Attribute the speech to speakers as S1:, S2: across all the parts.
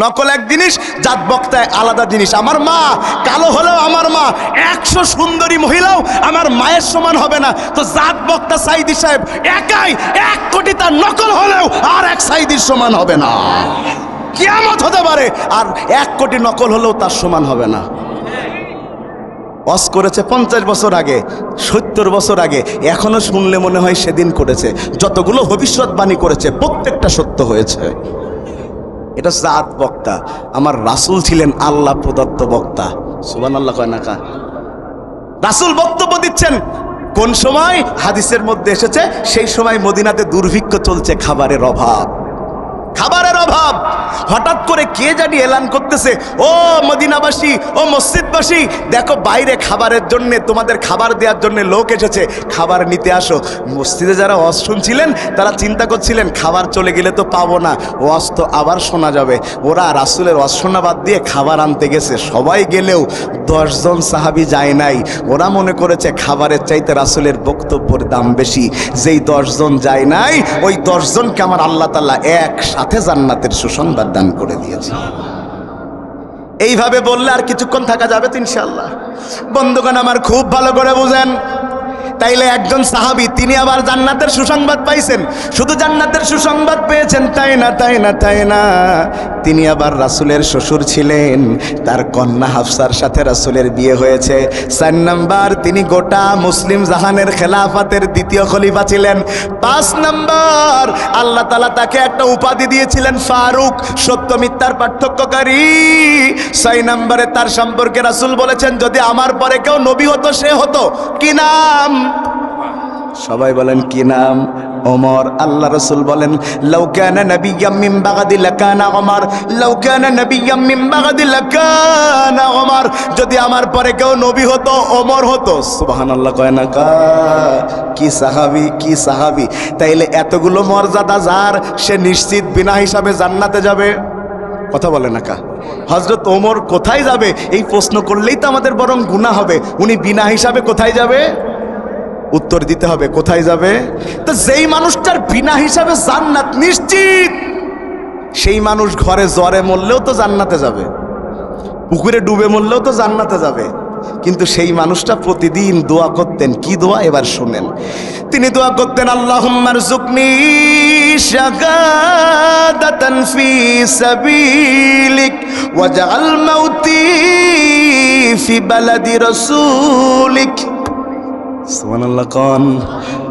S1: নকল এক জিনিস, জাত বক্তায় আলাদা জিনিস। আমার মা কালো হলেও আমার মা 100 সুন্দরী মহিলাও আমার মায়ের সমান হবে না। তো জাত বক্তা সাইদি সাহেব একাই 1 কোটি তার নকল হলেও আর এক সাইদির সমান হবে না। কিয়ামত হতে পারে, আর 1 কোটি নকল হলেও তার সমান হবে না। ওয়াজ করেছে 50 বছর আগে, 70 বছর আগে, এখনো শুনলে মনে হয় সেদিন করেছে। যতগুলো ভবিষ্যৎবাণী করেছে প্রত্যেকটা সত্য হয়েছে। এটা জাত বক্তা। আমার রাসূল ছিলেন আল্লাহ প্রদত্ত বক্তা। সুবহানাল্লাহ কয় না কা? রাসূল বক্তব্য দিচ্ছেন কোন সময়? হাদিসের মধ্যে এসেছে সেই সময় মদিনাতে দুর্ভিক্ষ চলছে, খাবারের অভাব, খাবারের অভাব। হঠাৎ করে কে জানি এলান করতেছে, ও মদিনাবাসী, ও মসজিদবাসী, দেখো বাইরে খাবারের জন্য, তোমাদের খাবার দেওয়ার জন্য লোক এসেছে, খাবার নিতে আসো। মসজিদে যারা ওয়াজ শুনছিলেন তারা চিন্তা করছিলেন খাবার চলে গেলে তো পাবো না, ওয়াজ তো আবার শোনা যাবে। ওরা রাসূলের ওয়াজ শোনা বাদ দিয়ে খাবার আনতে গেছে। সবাই গেলেও 10 জন সাহাবী যায় নাই। ওরা মনে করেছে খাবারের চাইতে রাসূলের বক্তব্যের দাম বেশি। যেই 10 জন যায় নাই, ওই 10 জনকে আমার আল্লাহ তাআলা একসাথে জান্নাতের সুসংবাদ দান করে দিয়েছে। এইভাবে বললে আর কিছুক্ষণ থাকা যাবে তো ইনশাআল্লাহ। বন্ধুগণ আমার খুব ভালো করে বুঝেন, তাইলে একজন সাহাবী তিনি আবার জান্নাতের সুসংবাদ পাইছেন। শুধু জান্নাতের সুসংবাদ পেয়েছেন তাই না, তাই না, তাই না, তিনি আবার রাসূলের শ্বশুর ছিলেন। তার কন্যা হাফসার সাথে রাসূলের বিয়ে হয়েছে। 4 নাম্বার, তিনি গোটা মুসলিম জাহানের খেলাফতের দ্বিতীয় খলিফা ছিলেন। 5 নাম্বার, আল্লাহ তাআলা তাকে একটা উপাধি দিয়েছিলেন ফারুক, সত্য মিথ্যার পার্থক্যকারী। 6 নম্বরে তার সম্পর্কে রাসূল বলেছেন যদি আমার পরে কেউ নবী হতো সে হতো কি নাম? সবাই বলেন কি নাম? ওমর। আল্লাহ রাসূল বলেন লাউ কানা নাবিয়্যাম মিন বাগদি লাকানা ওমর, লাউ কানা নাবিয়্যাম মিন বাগদি লাকানা ওমর, যদি আমার পরে কেউ নবী হতো ওমর হতো। সুবহানাল্লাহ কয় না কা? কি সাহাবী, কি সাহাবী! তাইলে এতগুলো মর্যাদা যার, সে নিশ্চিত বিনা হিসাবে জান্নাতে যাবে। কথা বলে না কা? হযরত ওমর কোথায় যাবে এই প্রশ্ন করলেই তো আমাদের বরং গুনাহ হবে। উনি বিনা হিসাবে কোথায় যাবে? উত্তর দিতে হবে কোথায় যাবে। তো যেই মানুষটার বিনা হিসাবে জান্নাত নিশ্চিত, সেই মানুষ ঘরে জ্বরে মরলেও তো জান্নাতে যাবে, পুকুরে ডুবে মরলেও তো জান্নাতে যাবে। কিন্তু সেই মানুষটা প্রতিদিন দোয়া করতেন। কি দোয়া? এবার শুনেন। তিনি দোয়া করতেন আল্লাহুম্মা রযুকনি শাহাদাতান ফি সাবিলিক ওয়াজআল মাউতি ফি বালাদি রাসূলিক। সুবহানাল্লাহ কোন?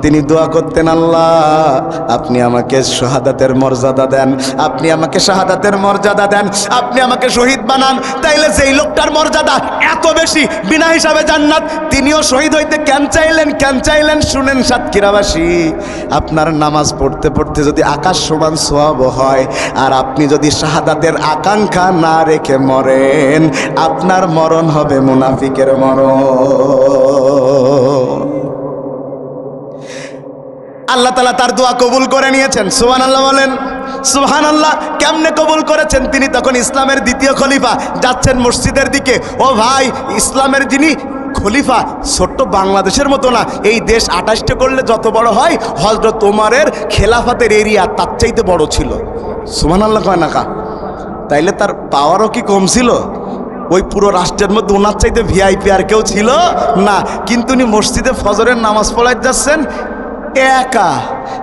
S1: তিনি দোয়া করতেন আল্লাহ আপনি আমাকে শাহাদাতের মর্যাদা দেন, আপনি আমাকে শাহাদাতের মর্যাদা দেন, আপনি আমাকে শহীদ বানান। তাইলে যেই লোকটার মর্যাদা এত বেশি, বিনা হিসাবে জান্নাত, তিনিও শহীদ হইতে কেন চাইলেন? কেন চাইলেন? শুনেন সাতক্ষীরাবাসী, আপনার নামাজ পড়তে পড়তে যদি আকাশ সমান সওয়াব হয়, আর আপনি যদি শাহাদাতের আকাঙ্ক্ষা না রেখে মরেন, আপনার মরণ হবে মুনাফিকের মরণ। আল্লাহ তাআলা তার দোয়া কবুল করে নিয়েছেন। সুবহানাল্লাহ বলেন। সুবহানাল্লাহ। কেমনে কবুল করেছেন? তিনি তখন ইসলামের দ্বিতীয় খলিফা, যাচ্ছেন মসজিদের দিকে। ও ভাই, ইসলামের যিনি খলিফা, ছোট্ট বাংলাদেশের মতো না, এই দেশ 28টা করলে যত বড় হয়, হযরত ওমরের খেলাফতের এরিয়া তার চাইতে বড় ছিল। সুবহানাল্লাহ কয় না কা? তাইলে তার পাওয়ারও কি কম ছিল? ওই পুরো রাষ্ট্রের মধ্যে ওনার চাইতে ভিআইপি আর কেউ ছিল না। কিন্তু উনি মসজিদে ফজরের নামাজ পড়াইতে যাচ্ছেন একা।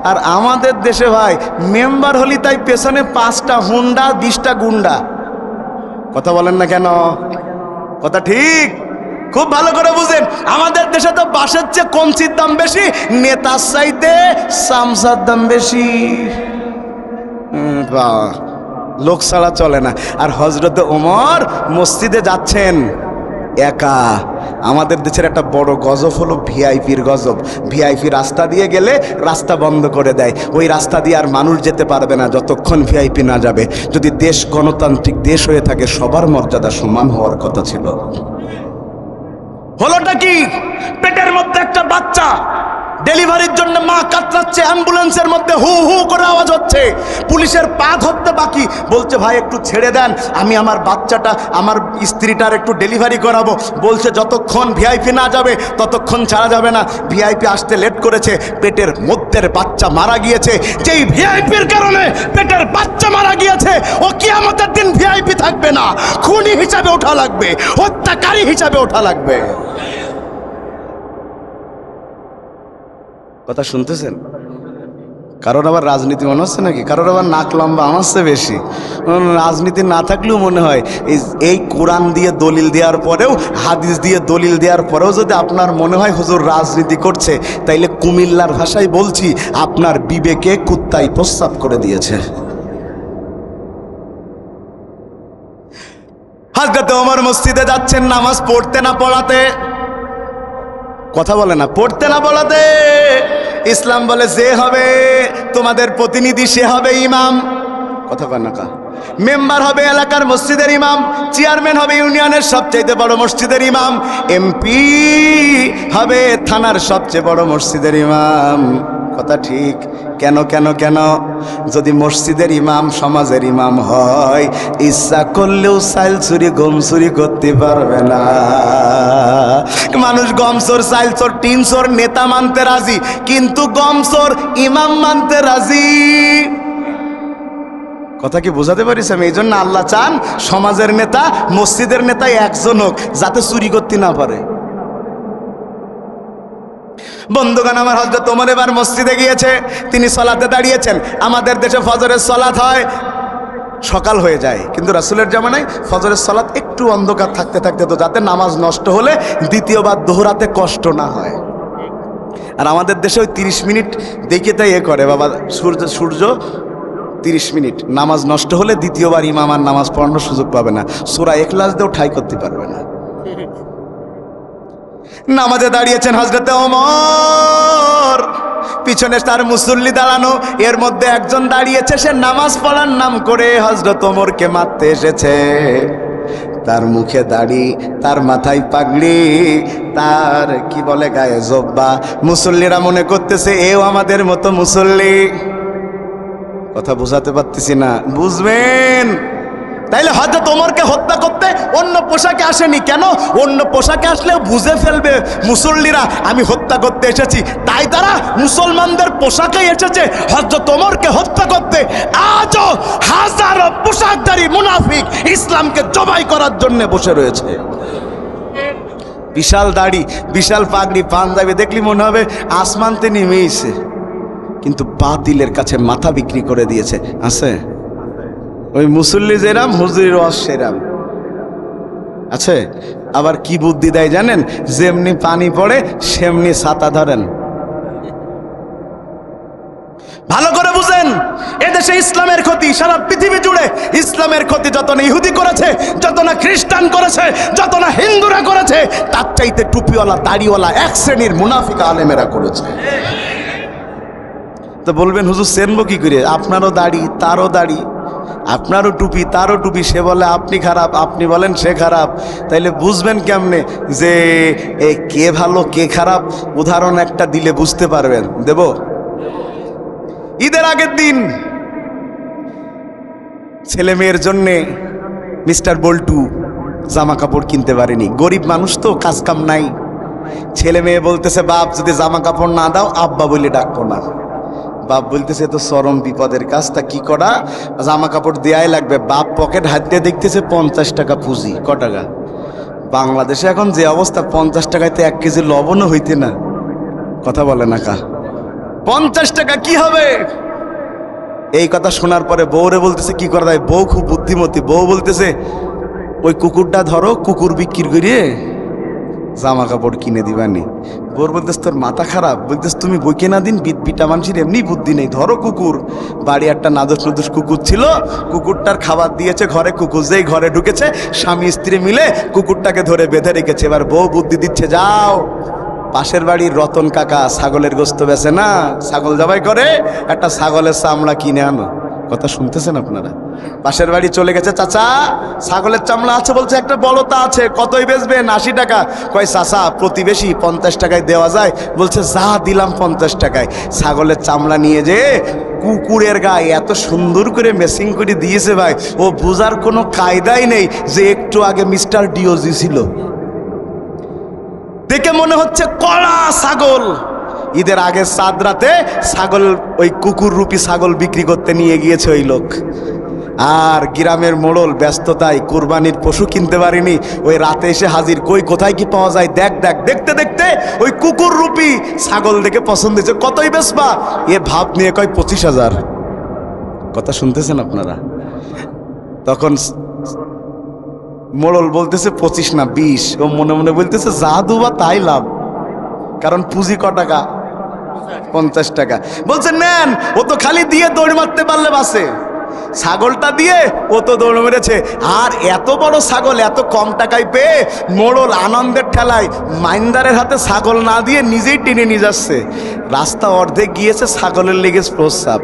S1: আর আমাদের দেশে ভাই মেম্বার হলি তাই পেছনে 5টা হুন্ডা 20টা গুন্ডা। কথা বলেন না কেন? কথা ঠিক? খুব ভালো করে বুঝেন। আমাদের দেশে তো বাসের চেয়ে কঞ্চির দাম বেশি, নেতার চাইতে সামসার দাম বেশি। লোক ছাড়া চলে না। আর হযরত ওমর মসজিদে যাচ্ছেন একা। আমাদের দেশের একটা বড় গজব হলো ভিআইপির গজব। ভিআইপি রাস্তা দিয়ে গেলে রাস্তা বন্ধ করে দেয়, ওই রাস্তা দিয়ে আর মানুষ যেতে পারবে না যতক্ষণ ভিআইপি না যাবে। যদি দেশ গণতান্ত্রিক দেশ হয়ে থাকে, সবার মর্যাদা সমান হওয়ার কথা ছিল। হলোটা কি? পেটের মধ্যে একটা বাচ্চা, ডেলিভারির জন্য মা কাতরাচ্ছে, অ্যাম্বুলেন্সের মধ্যে হু হু করে আওয়াজ হচ্ছে, পুলিশের পা ধরতে বাকি, বলছে ভাই একটু ছেড়ে দেন, আমি আমার বাচ্চাটা, আমার স্ত্রীটার একটু ডেলিভারি করাবো। বলছে যতক্ষণ ভিআইপি না যাবে ততক্ষণ ছাড়া যাবে না। ভিআইপি আসতে লেট করেছে, পেটের মধ্যে কুত্তের বাচ্চা মারা গিয়েছে, যেই ভিআইপির কারণে পেটের বাচ্চা মারা গিয়েছে, ও কিয়ামতের দিন ভিআইপি থাকবে না, খুনি হিসাবে ওঠা লাগবে, হত্যাকারী হিসাবে ওঠা লাগবে। কথা শুনতেছেন? কারোর আবার রাজনীতি মনে হচ্ছে নাকি? কারোর আবার নাক লম্বা আমার চেয়ে বেশি। রাজনীতি না থাকলেও মনে হয় এই কোরআন দিয়ে দলিল দেওয়ার পরেও, হাদিস দিয়ে দলিল দেওয়ার পরেও যদি আপনার মনে হয় হুজুর রাজনীতি করছে, তাইলে কুমিল্লার ভাষায় বলছি, আপনার বিবেকে কুত্তায় প্রস্রাব করে দিয়েছে। হযরত ওমর মসজিদে যাচ্ছেন নামাজ পড়তে না পড়াতে, কথা বলে না, পড়তে না পড়াতে। ইসলাম বলে যে হবে তোমাদের প্রতিনিধি সে হবে ইমাম, কথা কয় না কা, মেম্বার হবে এলাকার মসজিদের ইমাম, চেয়ারম্যান হবে ইউনিয়নের সবচেয়ে বড় মসজিদের ইমাম, এমপি হবে থানার সবচেয়ে বড় মসজিদের ইমাম। কথা ঠিক। কেন কেন কেন? যদি মসজিদের ইমাম সমাজের ইমাম হয়, ইচ্ছা করলেও চাইল চুরি গম চুরি করতে পারবে না। মানুষ গম চোর, চাইল চোর, টিন চোর নেতা মানতে রাজি, কিন্তু গম চোর ইমাম মানতে রাজি। কথা কি বোঝাতে পারিস আমি? এই জন্য আল্লাহ চান সমাজের নেতা, মসজিদের নেতা একজন হোক, যাতে চুরি করতে না পারে। বন্ধুগণ আমার, হযরত ওমর এবার মসজিদে গিয়েছে, তিনি সালাতে দাঁড়িয়েছেন। আমাদের দেশে ফজরের সালাত হয় সকাল হয়ে যায়, কিন্তু রাসূলের জামানায় ফজরের সালাত একটু অন্ধকার থাকতে থাকতে, তো যাতে নামাজ নষ্ট হলে দ্বিতীয়বার দোহরাতে কষ্ট না হয়। আর আমাদের দেশে ওই 30 মিনিট দেখে তাই করে বাবা, সূর্য 30 মিনিট, নামাজ নষ্ট হলে দ্বিতীয়বার ইমাম আর নামাজ পড়ানোর সুযোগ পাবে না, সূরা ইখলাস দিয়েও ঠাই করতে পারবে না। নামাজে দাঁড়িয়েছেন হযরতে ওমর, পিছনে তার মুসল্লি দাঁড়ানো, এর মধ্যে একজন দাঁড়িয়েছে, সে নামাজ পড়ার নাম করে হযরত ওমরকে মারতে এসেছে। তার মুখে দাড়ি, তার মাথায় পাগড়ি, তার কি বলে গায়ে জব্বা। মুসল্লিরা মনে করতেছে এও আমাদের মতো মুসল্লি। কথা বোঝাতে পারতেছি না? বুঝবেন? তাইলে হযরত ওমরকে হত্যা করতে অন্য পোশাকে আসেনি কেন? অন্য পোশাকে আসলেও বুঝে ফেলবে মুসল্লিরা আমি হত্যা করতে এসেছি, তাই তারা মুসলমানদের পোশাকে এসেছে হযরত ওমরকে হত্যা করতে। আজও হাজারো পোশাকধারী মুনাফিক ইসলামকে জবাই করার জন্য বসে রয়েছে। বিশাল দাড়ি, বিশাল পাগড়ি, পাঞ্জাবি দেখলি মনে হবে আসমানতে নেমেছে, কিন্তু বাতিলের কাছে মাথা বিক্রি করে দিয়েছে। আছে ওই মুসল্লি যেরাম, হুজুরের ওয়াজ সেরাম আছে। আবার কি বুদ্ধি দেয় জানেন? যেমনি পানি পড়ে সেমনি ছাতা ধরেন। ভালো করে বুঝেন, এদেশে ইসলামের ক্ষতি সারা পৃথিবী জুড়ে। ইসলামের ক্ষতি যত না ইহুদি করেছে, যত না খ্রিস্টান করেছে, যত না হিন্দুরা করেছে, তার চাইতে টুপিওয়ালা দাড়িওয়ালা এক শ্রেণীর মুনাফিক আলেমেরা করেছে। তো বলবেন হুজুর চেনবো কি করে? আপনারও দাড়ি, তারও দাড়ি, আপনারও টুপি, তারও টুপি, সে বলে আপনি খারাপ, আপনি বলেন সে খারাপ, তাইলে বুঝবেন কেমনে যে কে ভালো কে খারাপ? উদাহরণ একটা দিলে বুঝতে পারবেন। দেব? ঈদের আগের দিন ছেলে মেয়ের জন্যে মিস্টার বল্টু জামা কাপড় কিনতে পারেনি। গরিব মানুষ তো, কাজ কাম নাই। ছেলে মেয়ে বলতেছে বাপ যদি জামা কাপড় না দাও আব্বা বলে ডাকবো না। বাপ বলতেছে তো চরম বিপদের কাজ, তা কি করা? জামা কাপড় দেয়াই লাগবে। বাপ পকেট হাত দিয়ে দেখতেছে 50 টাকা পুঁজি। ক টাকা? বাংলাদেশে এখন যে অবস্থা, 50 টাকায় তো 1 কেজি লবণও হইতে না। কথা বলে না কা? 50 টাকা কি হবে? এই কথা শোনার পরে বউরে বলতেছে কি করা যায়? বউ খুব বুদ্ধিমতী, বউ বলতেছে ওই কুকুরটা ধরো, কুকুর বিক্রি করিয়ে জামা কাপড় কিনে দিবানি। বোর বলতেছ তোর মাথা খারাপ? বলতেছ তুমি বই কেনা দিন, বিটা মানুষের এমনি বুদ্ধি নেই, ধরো কুকুর। বাড়ি একটা নাদুস নুদুস কুকুর ছিল, কুকুরটার খাবার দিয়েছে ঘরে, কুকুর যেই ঘরে ঢুকেছে স্বামী স্ত্রী মিলে কুকুরটাকে ধরে বেঁধে রেখেছে। এবার বউ বুদ্ধি দিচ্ছে, যাও পাশের বাড়ির রতন কাকা ছাগলের গোস্ত বেচে না, ছাগল জবাই করে, একটা ছাগলের চামড়া কিনে আনো। কথা শুনতেছেন আপনারা? পাশের বাড়ি চলে গেছে, চাচা ছাগলের চামড়া আছে? বলছে একটা বলতা আছে, কতই বেচবেন? 80 টাকা। কয় চাচা প্রতিবেশী 50 টাকায় দেওয়া যায়? বলছে যা দিলাম 50 টাকায়। ছাগলের চামড়া নিয়ে যে কুকুরের গায়ে এত সুন্দর করে মেসিং করে দিয়েছে ভাই, ও বুঝার কোনো কায়দাই নেই যে একটু আগে মিস্টার ডিওজি ছিল। দেখে মনে হচ্ছে কড়া ছাগল, ঈদের আগে চাঁদ রাতে ছাগল, ওই কুকুর রূপী ছাগল বিক্রি করতে নিয়ে গিয়েছে ওই লোক। আর গ্রামের মোড়ল ব্যস্ততায় কুরবানির পশু কিনতে পারিনি, ওই রাতে এসে হাজির, কই কোথায় কি পাওয়া যায় দেখ দেখ, দেখতে দেখতে ওই কুকুর রূপী ছাগল দেখে পছন্দ হয়েছে। কতই বেচবা? এ ভাব নিয়ে কয় 25,000। কথা শুনতেছেন আপনারা? তখন মোড়ল বলতেছে 25 না 20। ও মনে মনে বলতেছে যা দুবা তাই লাভ, কারণ পুঁজি ক টাকা? 50 টাকা। বলছে নেন, ও তো খালি দিয়ে দৌড় মারতে পারলে বাসে, ছাগলটা দিয়ে ও তো দৌড় মেরেছে। আর এত বড় ছাগল এত কম টাকায় পেয়ে মোড়ল আনন্দের ঠেলায় মাইন্দারের হাতে ছাগল না দিয়ে নিজেই টেনে নিয়ে যাচ্ছে। রাস্তা অর্ধেক গিয়েছে, ছাগলের লেগেছে প্রস্রাব।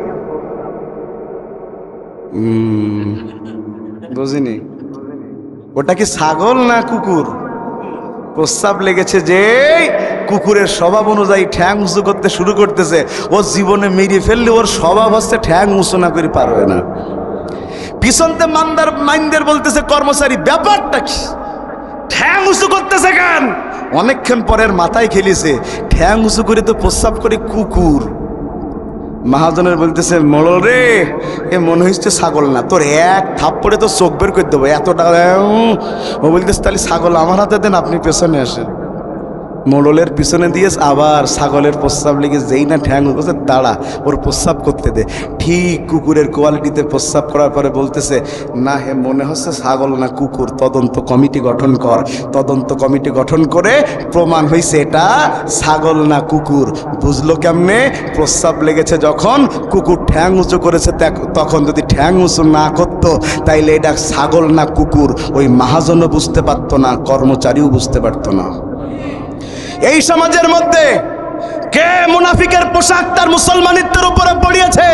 S1: বুঝিনি ওটা কি ছাগল না কুকুর? প্রস্রাব লেগেছে যে কুকুরের স্বভাব অনুযায়ী ঠ্যাং উঁচু করতে শুরু করতেছে। ও জীবনে মেরে ফেললে ওর স্বভাব হচ্ছে ঠ্যাং উঁচু না করে পারবে না। পিছনতে মাইন্দার বলতেছে কর্মচারী, ব্যাপারটা কি? ঠ্যাং উঁচু করতেছে কেন? অনেকক্ষণ পরের মাথায় খেলিছে, ঠ্যাং উঁচু করে তো প্রস্রাব করে কুকুর। মহাজনের বলতেছে, মোড়ল রে, এ মনে হচ্ছে ছাগল না, তোর এক থাপ্পড়ে তো চোখ বের করে দেবো এতটা। ও বলতেছে তাহলে ছাগল আমার হাতে দেন, আপনি পেছনে আসেন। মোড়লের পিছনে দিয়ে আবার ছাগলের প্রস্রাব লেগে যেই না ঠ্যাং বলছে দাঁড়া, ওর প্রস্রাব করতে দে। ঠিক কুকুরের কোয়ালিটিতে প্রস্রাব করার পরে বলতেছে, না হে মনে হচ্ছে ছাগল না কুকুর, তদন্ত কমিটি গঠন কর। তদন্ত কমিটি গঠন করে প্রমাণ হয়েছে এটা ছাগল না কুকুর। বুঝলো কেমনে? প্রস্রাব লেগেছে যখন কুকুর ঠ্যাং উঁচু করেছে, তখন যদি ঠ্যাং উঁচু না করতো তাইলে এটা ছাগল না কুকুর ওই মহাজনও বুঝতে পারতো না, কর্মচারীও বুঝতে পারতো না। এই সমাজের মধ্যে কে মুনাফিকের পোশাক তার মুসলমানিত্বের উপরে পড়িয়েছে,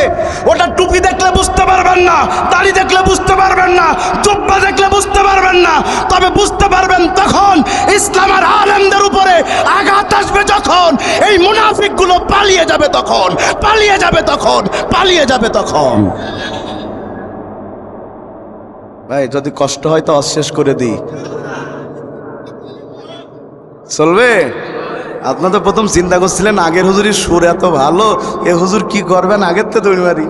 S1: ওটা টুপি দেখলে বুঝতে পারবেন না, দাড়ি দেখলে বুঝতে পারবেন না, জুব্বা দেখলে বুঝতে পারবেন না। তবে বুঝতে পারবেন তখন ইসলামের আলেমদের উপরে আঘাত আসবে, যখন এই মুনাফিকগুলো পালিয়ে যাবে, তখন পালিয়ে যাবে, তখন পালিয়ে যাবে। তখন ভাই যদি কষ্ট হয় তো অশেষ করে দিই, চলবে? আপনার তো প্রথম চিন্তা করছিলেন আগের হুজুরির সুর এত ভালো, এ হুজুর কি করবেন, আগের তো দৌড় মারি।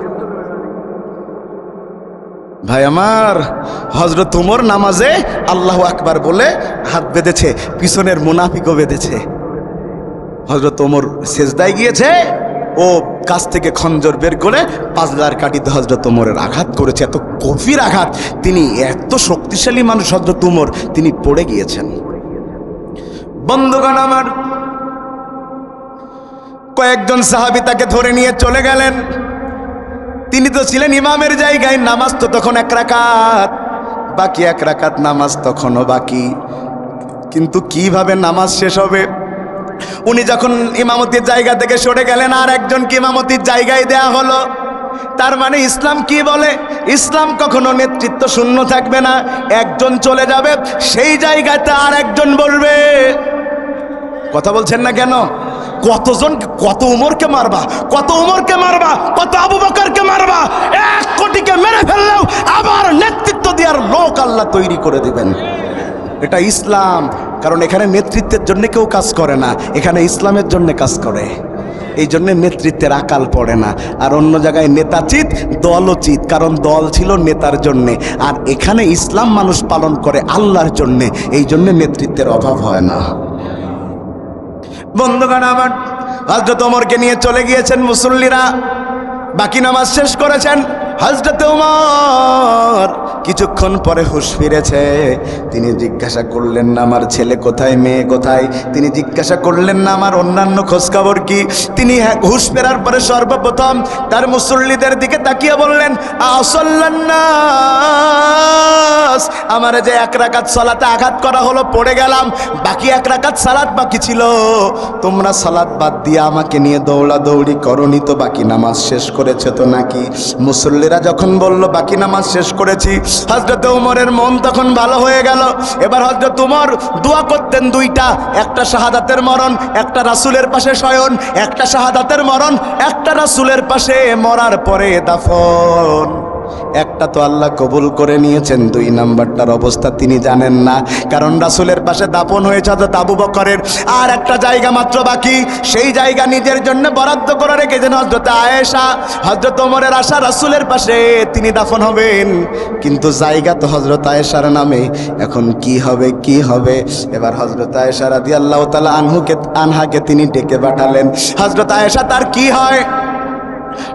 S1: ভাই আমার, হযরত ওমর নামাজে আল্লাহু আকবার বলে হাত বেঁধেছে, পিছনের মুনাফিকও বেঁধেছে। হযরত ওমর সেজদায় গিয়েছে, ও কাছ থেকে খঞ্জর বের করে পাজলার কাটিতে হযরত ওমরের আঘাত করেছে। এত গভীর আঘাত, তিনি এত শক্তিশালী মানুষ হযরত ওমর, তিনি পড়ে গিয়েছেন। বন্ধুগণ আমার, কয়েকজন সাহাবী তাকে ধরে নিয়ে চলে গেলেন। তিনি তো ছিলেন ইমামের জায়গায়, নামাজ তো তখন 1 রাকাত বাকি, 1 রাকাত নামাজ তখনও বাকি। কিন্তু কিভাবে নামাজ শেষ হবে? উনি যখন ইমামতির জায়গা থেকে সরে গেলেন, আর একজনকে ইমামতির জায়গায় দেয়া হলো। তার মানে ইসলাম কি বলে? ইসলাম কখনো নেতৃত্ব শূন্য থাকবে না। একজন চলে যাবে, সেই জায়গাতে আর একজন বলবে। কথা বলছেন না কেন? কতজন, কত উমরকে মারবা, কত উমরকে মারবা, কত আবু বকরকে মারবা, 1 কোটিকে মেরে ফেললেও আবার নেতৃত্ব দেওয়ার লোক আল্লাহ তৈরি করে দিবেন। এটা ইসলাম। কারণ এখানে নেতৃত্বের জন্য কেউ কাজ করে না, এখানে ইসলামের জন্য কাজ করে। এই জন্য নেতৃত্বের আকাল পড়ে না। আর অন্য জায়গায় নেতাচিত দলচিত, কারণ দল ছিল নেতার জন্যে, আর এখানে ইসলাম মানুষ পালন করে আল্লাহর জন্যে, এই জন্য নেতৃত্বের অভাব হয় না। বন্ধুগণ আমার, হযরত ওমরকে নিয়ে চলে গিয়েছেন মুসল্লিরা, বাকি নামাজ শেষ করেছেন। হযরত ওমর কিছুক্ষণ পরে হুঁশ ফিরেছে। তিনি জিজ্ঞাসা করলেন না আমার ছেলে কোথায়, মেয়ে কোথায়। তিনি জিজ্ঞাসা করলেন না আমার অন্যান্য খোঁজখবর কি। তিনি হুঁশ ফেরার পরে সর্বপ্রথম তার মুসল্লিদের দিকে তাকিয়ে বললেন, আসাল্লান নাস, আমার যে 1 রাকাত সালাতে আঘাত করা হলো, পড়ে গেলাম, বাকি 1 রাকাত সালাত বাকি ছিল। তোমরা সালাত বাদ দিয়ে আমাকে নিয়ে দৌড়াদৌড়ি করনি তো, বাকি নামাজ শেষ করেছে তো নাকি? মুসল্লিরা যখন বলল বাকি নামাজ শেষ করেছি, হযরত ওমরের মন তখন ভালো হয়ে গেল। এবার হযরত ওমর দোয়া করতেন 2টা, একটা শাহাদাতের মরণ, একটা রাসূলের পাশে শয়ন, একটা শাহাদাতের মরণ, একটা রাসূলের পাশে মরার পরে দাফন। একটা তো আল্লাহ কবুল করে নিয়েছেন, 2 নাম্বারটার অবস্থা তিনি জানেন না, কারণ রাসূলের পাশে দাফন হয়েছে হযরত আবু বকরের। আর একটা জায়গা মাত্র বাকি, সেই জায়গা নিজের জন্য বরাদ্দ করে রেখেছেন হযরত আয়েশা। হযরত ওমরের আশা রাসূলের পাশে তিনি দাফন হবেন, কিন্তু জায়গা তো হযরত আয়েশার নামে। এখন কি হবে কি হবে? এবার হযরত আয়েশা রাদিয়াল্লাহু তাআলা আনহাকে তিনি ডেকে পাঠালেন। হযরত আয়েশা তার কি হয়?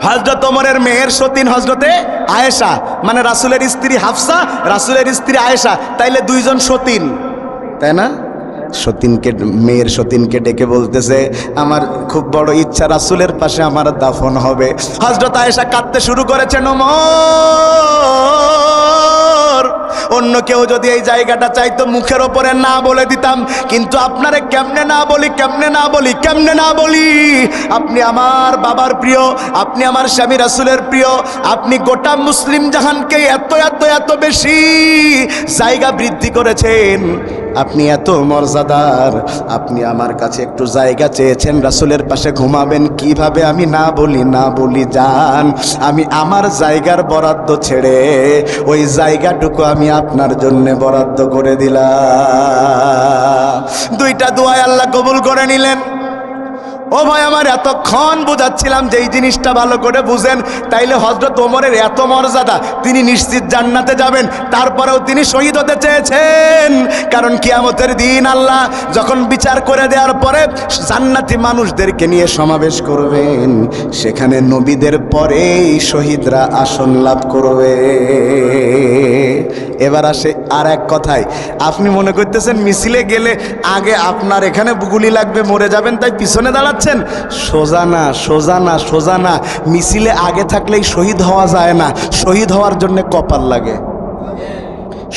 S1: হযরত ওমরের মেয়ের সতীন হযরতে আয়েশা, মানে রাসূলের স্ত্রী হাফসা, রাসূলের স্ত্রী আয়েশা, তাইলে 2 জন সতীন, তাই না? সতীনকে, মেয়ের সতীনকে ডেকে বলতেছে, আমার খুব বড় ইচ্ছা রাসূলের পাশে আমার দাফন হবে। হযরত আয়েশা কাঁদতে শুরু করেছেন, ওমর, অন্য কেউ যদি এই জায়গাটা চাইতো মুখের ওপরে না বলে দিতাম, কিন্তু আপনারে কেমনে না বলি, কেমনে না বলি, কেমনে না বলি? আপনি আমার বাবার প্রিয়, আপনি আমার স্বামী রাসূলের প্রিয়, আপনি গোটা মুসলিম জাহানকে এত এত এত বেশি জায়গা বৃদ্ধি করেছেন, আপনি এত মর্যাদার, আপনি আমার কাছে একটু জায়গা চেয়েছেন, রাসূলের পাশে ঘুমাবেন, কিভাবে আমি না বলি? না বলি জান, আমি আমার জায়গার বরাদ্দ ছেড়ে ওই জায়গাটুকু আমি আপনার জন্য বরাদ্দ করে দিলাম। 2টা দোয়া আল্লাহ কবুল করে নিলেন। ও ভাই আমার, এতক্ষণ বুঝাচ্ছিলাম যে এই জিনিসটা ভালো করে বুঝেন, তাইলে হযরত ওমরের এত মর্যাদা, তিনি নিশ্চিত জান্নাতে যাবেন, তারপরেও তিনি শহীদ হতে চেয়েছেন। কারণ কিয়ামতের দিন আল্লাহ যখন বিচার করে দেওয়ার পরে জান্নাতি মানুষদেরকে নিয়ে সমাবেশ করবেন, সেখানে নবীদের পরেই শহীদরা আসন লাভ করবে। এবার আসে আর এক কথায়, আপনি মনে করতেছেন মিছিলে গেলে আগে আপনার এখানে গুলি লাগবে, মরে যাবেন, তাই পিছনে দাঁড়াচ্ছেন। সোজা না, সোজা না, সোজা না। মিছিলে আগে থাকলেই শহীদ হওয়া যায় না, শহীদ হওয়ার জন্য কপাল লাগে।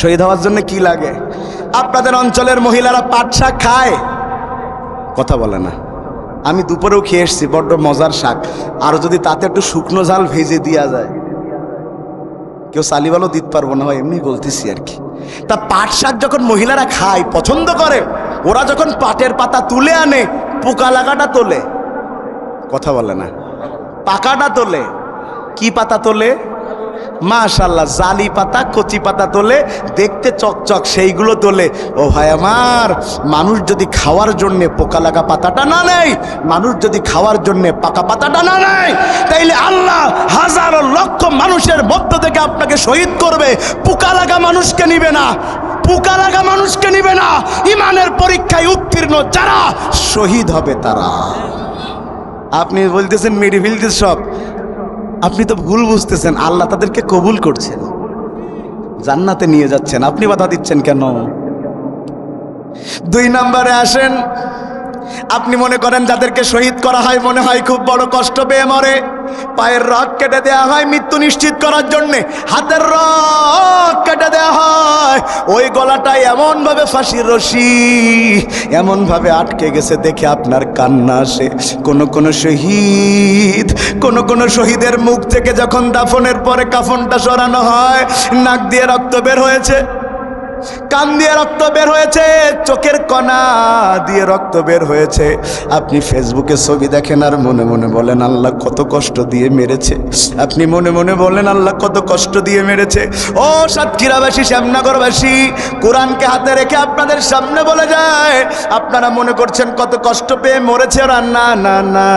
S1: শহীদ হওয়ার জন্য কি লাগে? আপনাদের অঞ্চলের মহিলারা পাট শাক খায়, কথা বলে না। আমি দুপুরেও খেয়ে এসেছি, বড্ড মজার শাক, আর যদি তাতে একটু শুকনো ঝাল ভেজে দেওয়া যায়, কেউ সালিবালও দিতে পারবো না, হয় এমনি বলতেছি আর কি। তা পাট শাক যখন মহিলারা খায়, পছন্দ করে, ওরা যখন পাটের পাতা তুলে আনে, পোকা লাগাটা তোলে, কথা বলে না, পাকাটা তোলে। কি পাতা তোলে? মাশাআল্লাহ, জালি পাতা, কচি পাতা তোলে, দেখতে চকচক, সেইগুলো তোলে। ও ভাই আমার, মানুষ যদি খাওয়ার জন্য পোকা লাগা পাতাটা না নেয়, মানুষ যদি খাওয়ার জন্য পাকা পাতাটা না নেয়, তাইলে আল্লাহ হাজারো লক্ষ মানুষের মধ্য থেকে আপনাকে শহীদ করবে, পোকা লাগা মানুষকে নিবে না, পোকা লাগা মানুষকে নিবে না। ইমানের পরীক্ষায় উত্তীর্ণ যারা শহীদ হবে তারা। আপনি বলতেছেন মেরে ফেলতে সব, আপনি তো ভুল বুঝতেছেন, আল্লাহ তাদেরকে কবুল করছেন, জান্নাতে নিয়ে যাচ্ছেন, আপনি বাধা দিচ্ছেন কেন? 2 নম্বরে আসেন, আপনি মনে করেন যাদেরকে শহীদ করা হয় মনে হয় খুব বড় কষ্ট পেয়ে মরে, পায়ের রগ কেটে দেওয়া হয় মৃত্যু নিশ্চিত করার জন্যে, হাতের রগ কেটে দেওয়া হয়, ওই গলাটায় এমনভাবে ফাঁসির রশি এমনভাবে আটকে গেছে দেখে আপনার কান্না আসে। কোন শহীদের মুখ থেকে যখন দাফনের পরে কাফনটা সরানো হয়, নাক দিয়ে রক্ত বের হয়েছে, কান দিয়ে রক্ত বের হয়েছে, চোখের কণা দিয়ে রক্ত বের হয়েছে। আপনি ফেসবুকে ছবি দেখেন আর মনে মনে বলেন আল্লাহ কত কষ্ট দিয়ে মেরেছে। আপনি মনে মনে বলেন আল্লাহ কত কষ্ট দিয়ে মেরেছে। ও সাতক্ষীরাবাসী, শ্যামনগরবাসী, কোরআনকে হাতে রেখে আপনাদের সামনে বলে যায়, আপনারা মনে করছেন কত কষ্ট পেয়ে মরেছে, আর না না না,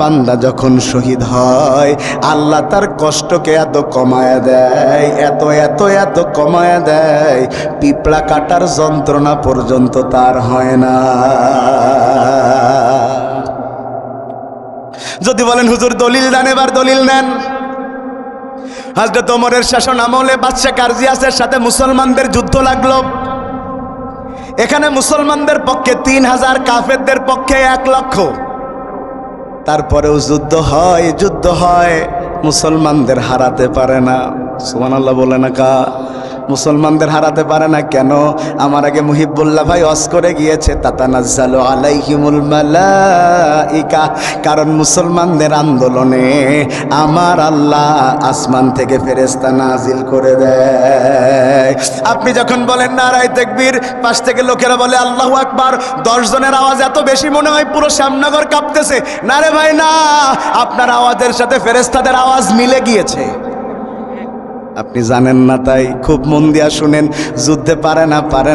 S1: বান্দা যখন শহীদ হয় আল্লাহ তার কষ্টকে এত কমায় দেয়, এত এত এত কমায় দেয়, পিঁপড়া কাটার যন্ত্রণা পর্যন্ত তার হয় না। যদি বলেন হুজুর দলিল দেন, এবার দলিল নেন। হযরত ওমরের শাসন আমলে বাদশা কার্জিয়াসের সাথে মুসলমানদের যুদ্ধ লাগলো। এখানে মুসলমানদের পক্ষে 3000, কাফেরদের পক্ষে 1 লক্ষ। তারপরেও যুদ্ধ হয়, মুসলমানদের হারাতে পারে না। সুবহানাল্লাহ বলে না কা? মুসলমানদের হারাতে পারে না কেন? আমার আগে মুহিবুল্লাহ ভাই ওয়াজ করে গিয়েছে, তাতানাজ্জালু আলাইহিমুল মালাইকা, কারণ মুসলমানদের আন্দোলনে আমার আল্লাহ আসমান থেকে ফেরেশতা নাজিল করে দেয়। আপনি যখন বলেন নারায়ে তাকবীর, পাশ থেকে লোকেরা বলে আল্লাহু আকবার, 10 জনের আওয়াজ এত বেশি মনে হয় পুরো শ্যামনগর কাঁপতেছে। না রে ভাই না, আপনার আওয়াজের সাথে ফেরেশতাদের আওয়াজ মিলে গিয়েছে। আপনি জানেন না, তাই খুব মন দিয়া শুনেন। যুদ্ধে পারে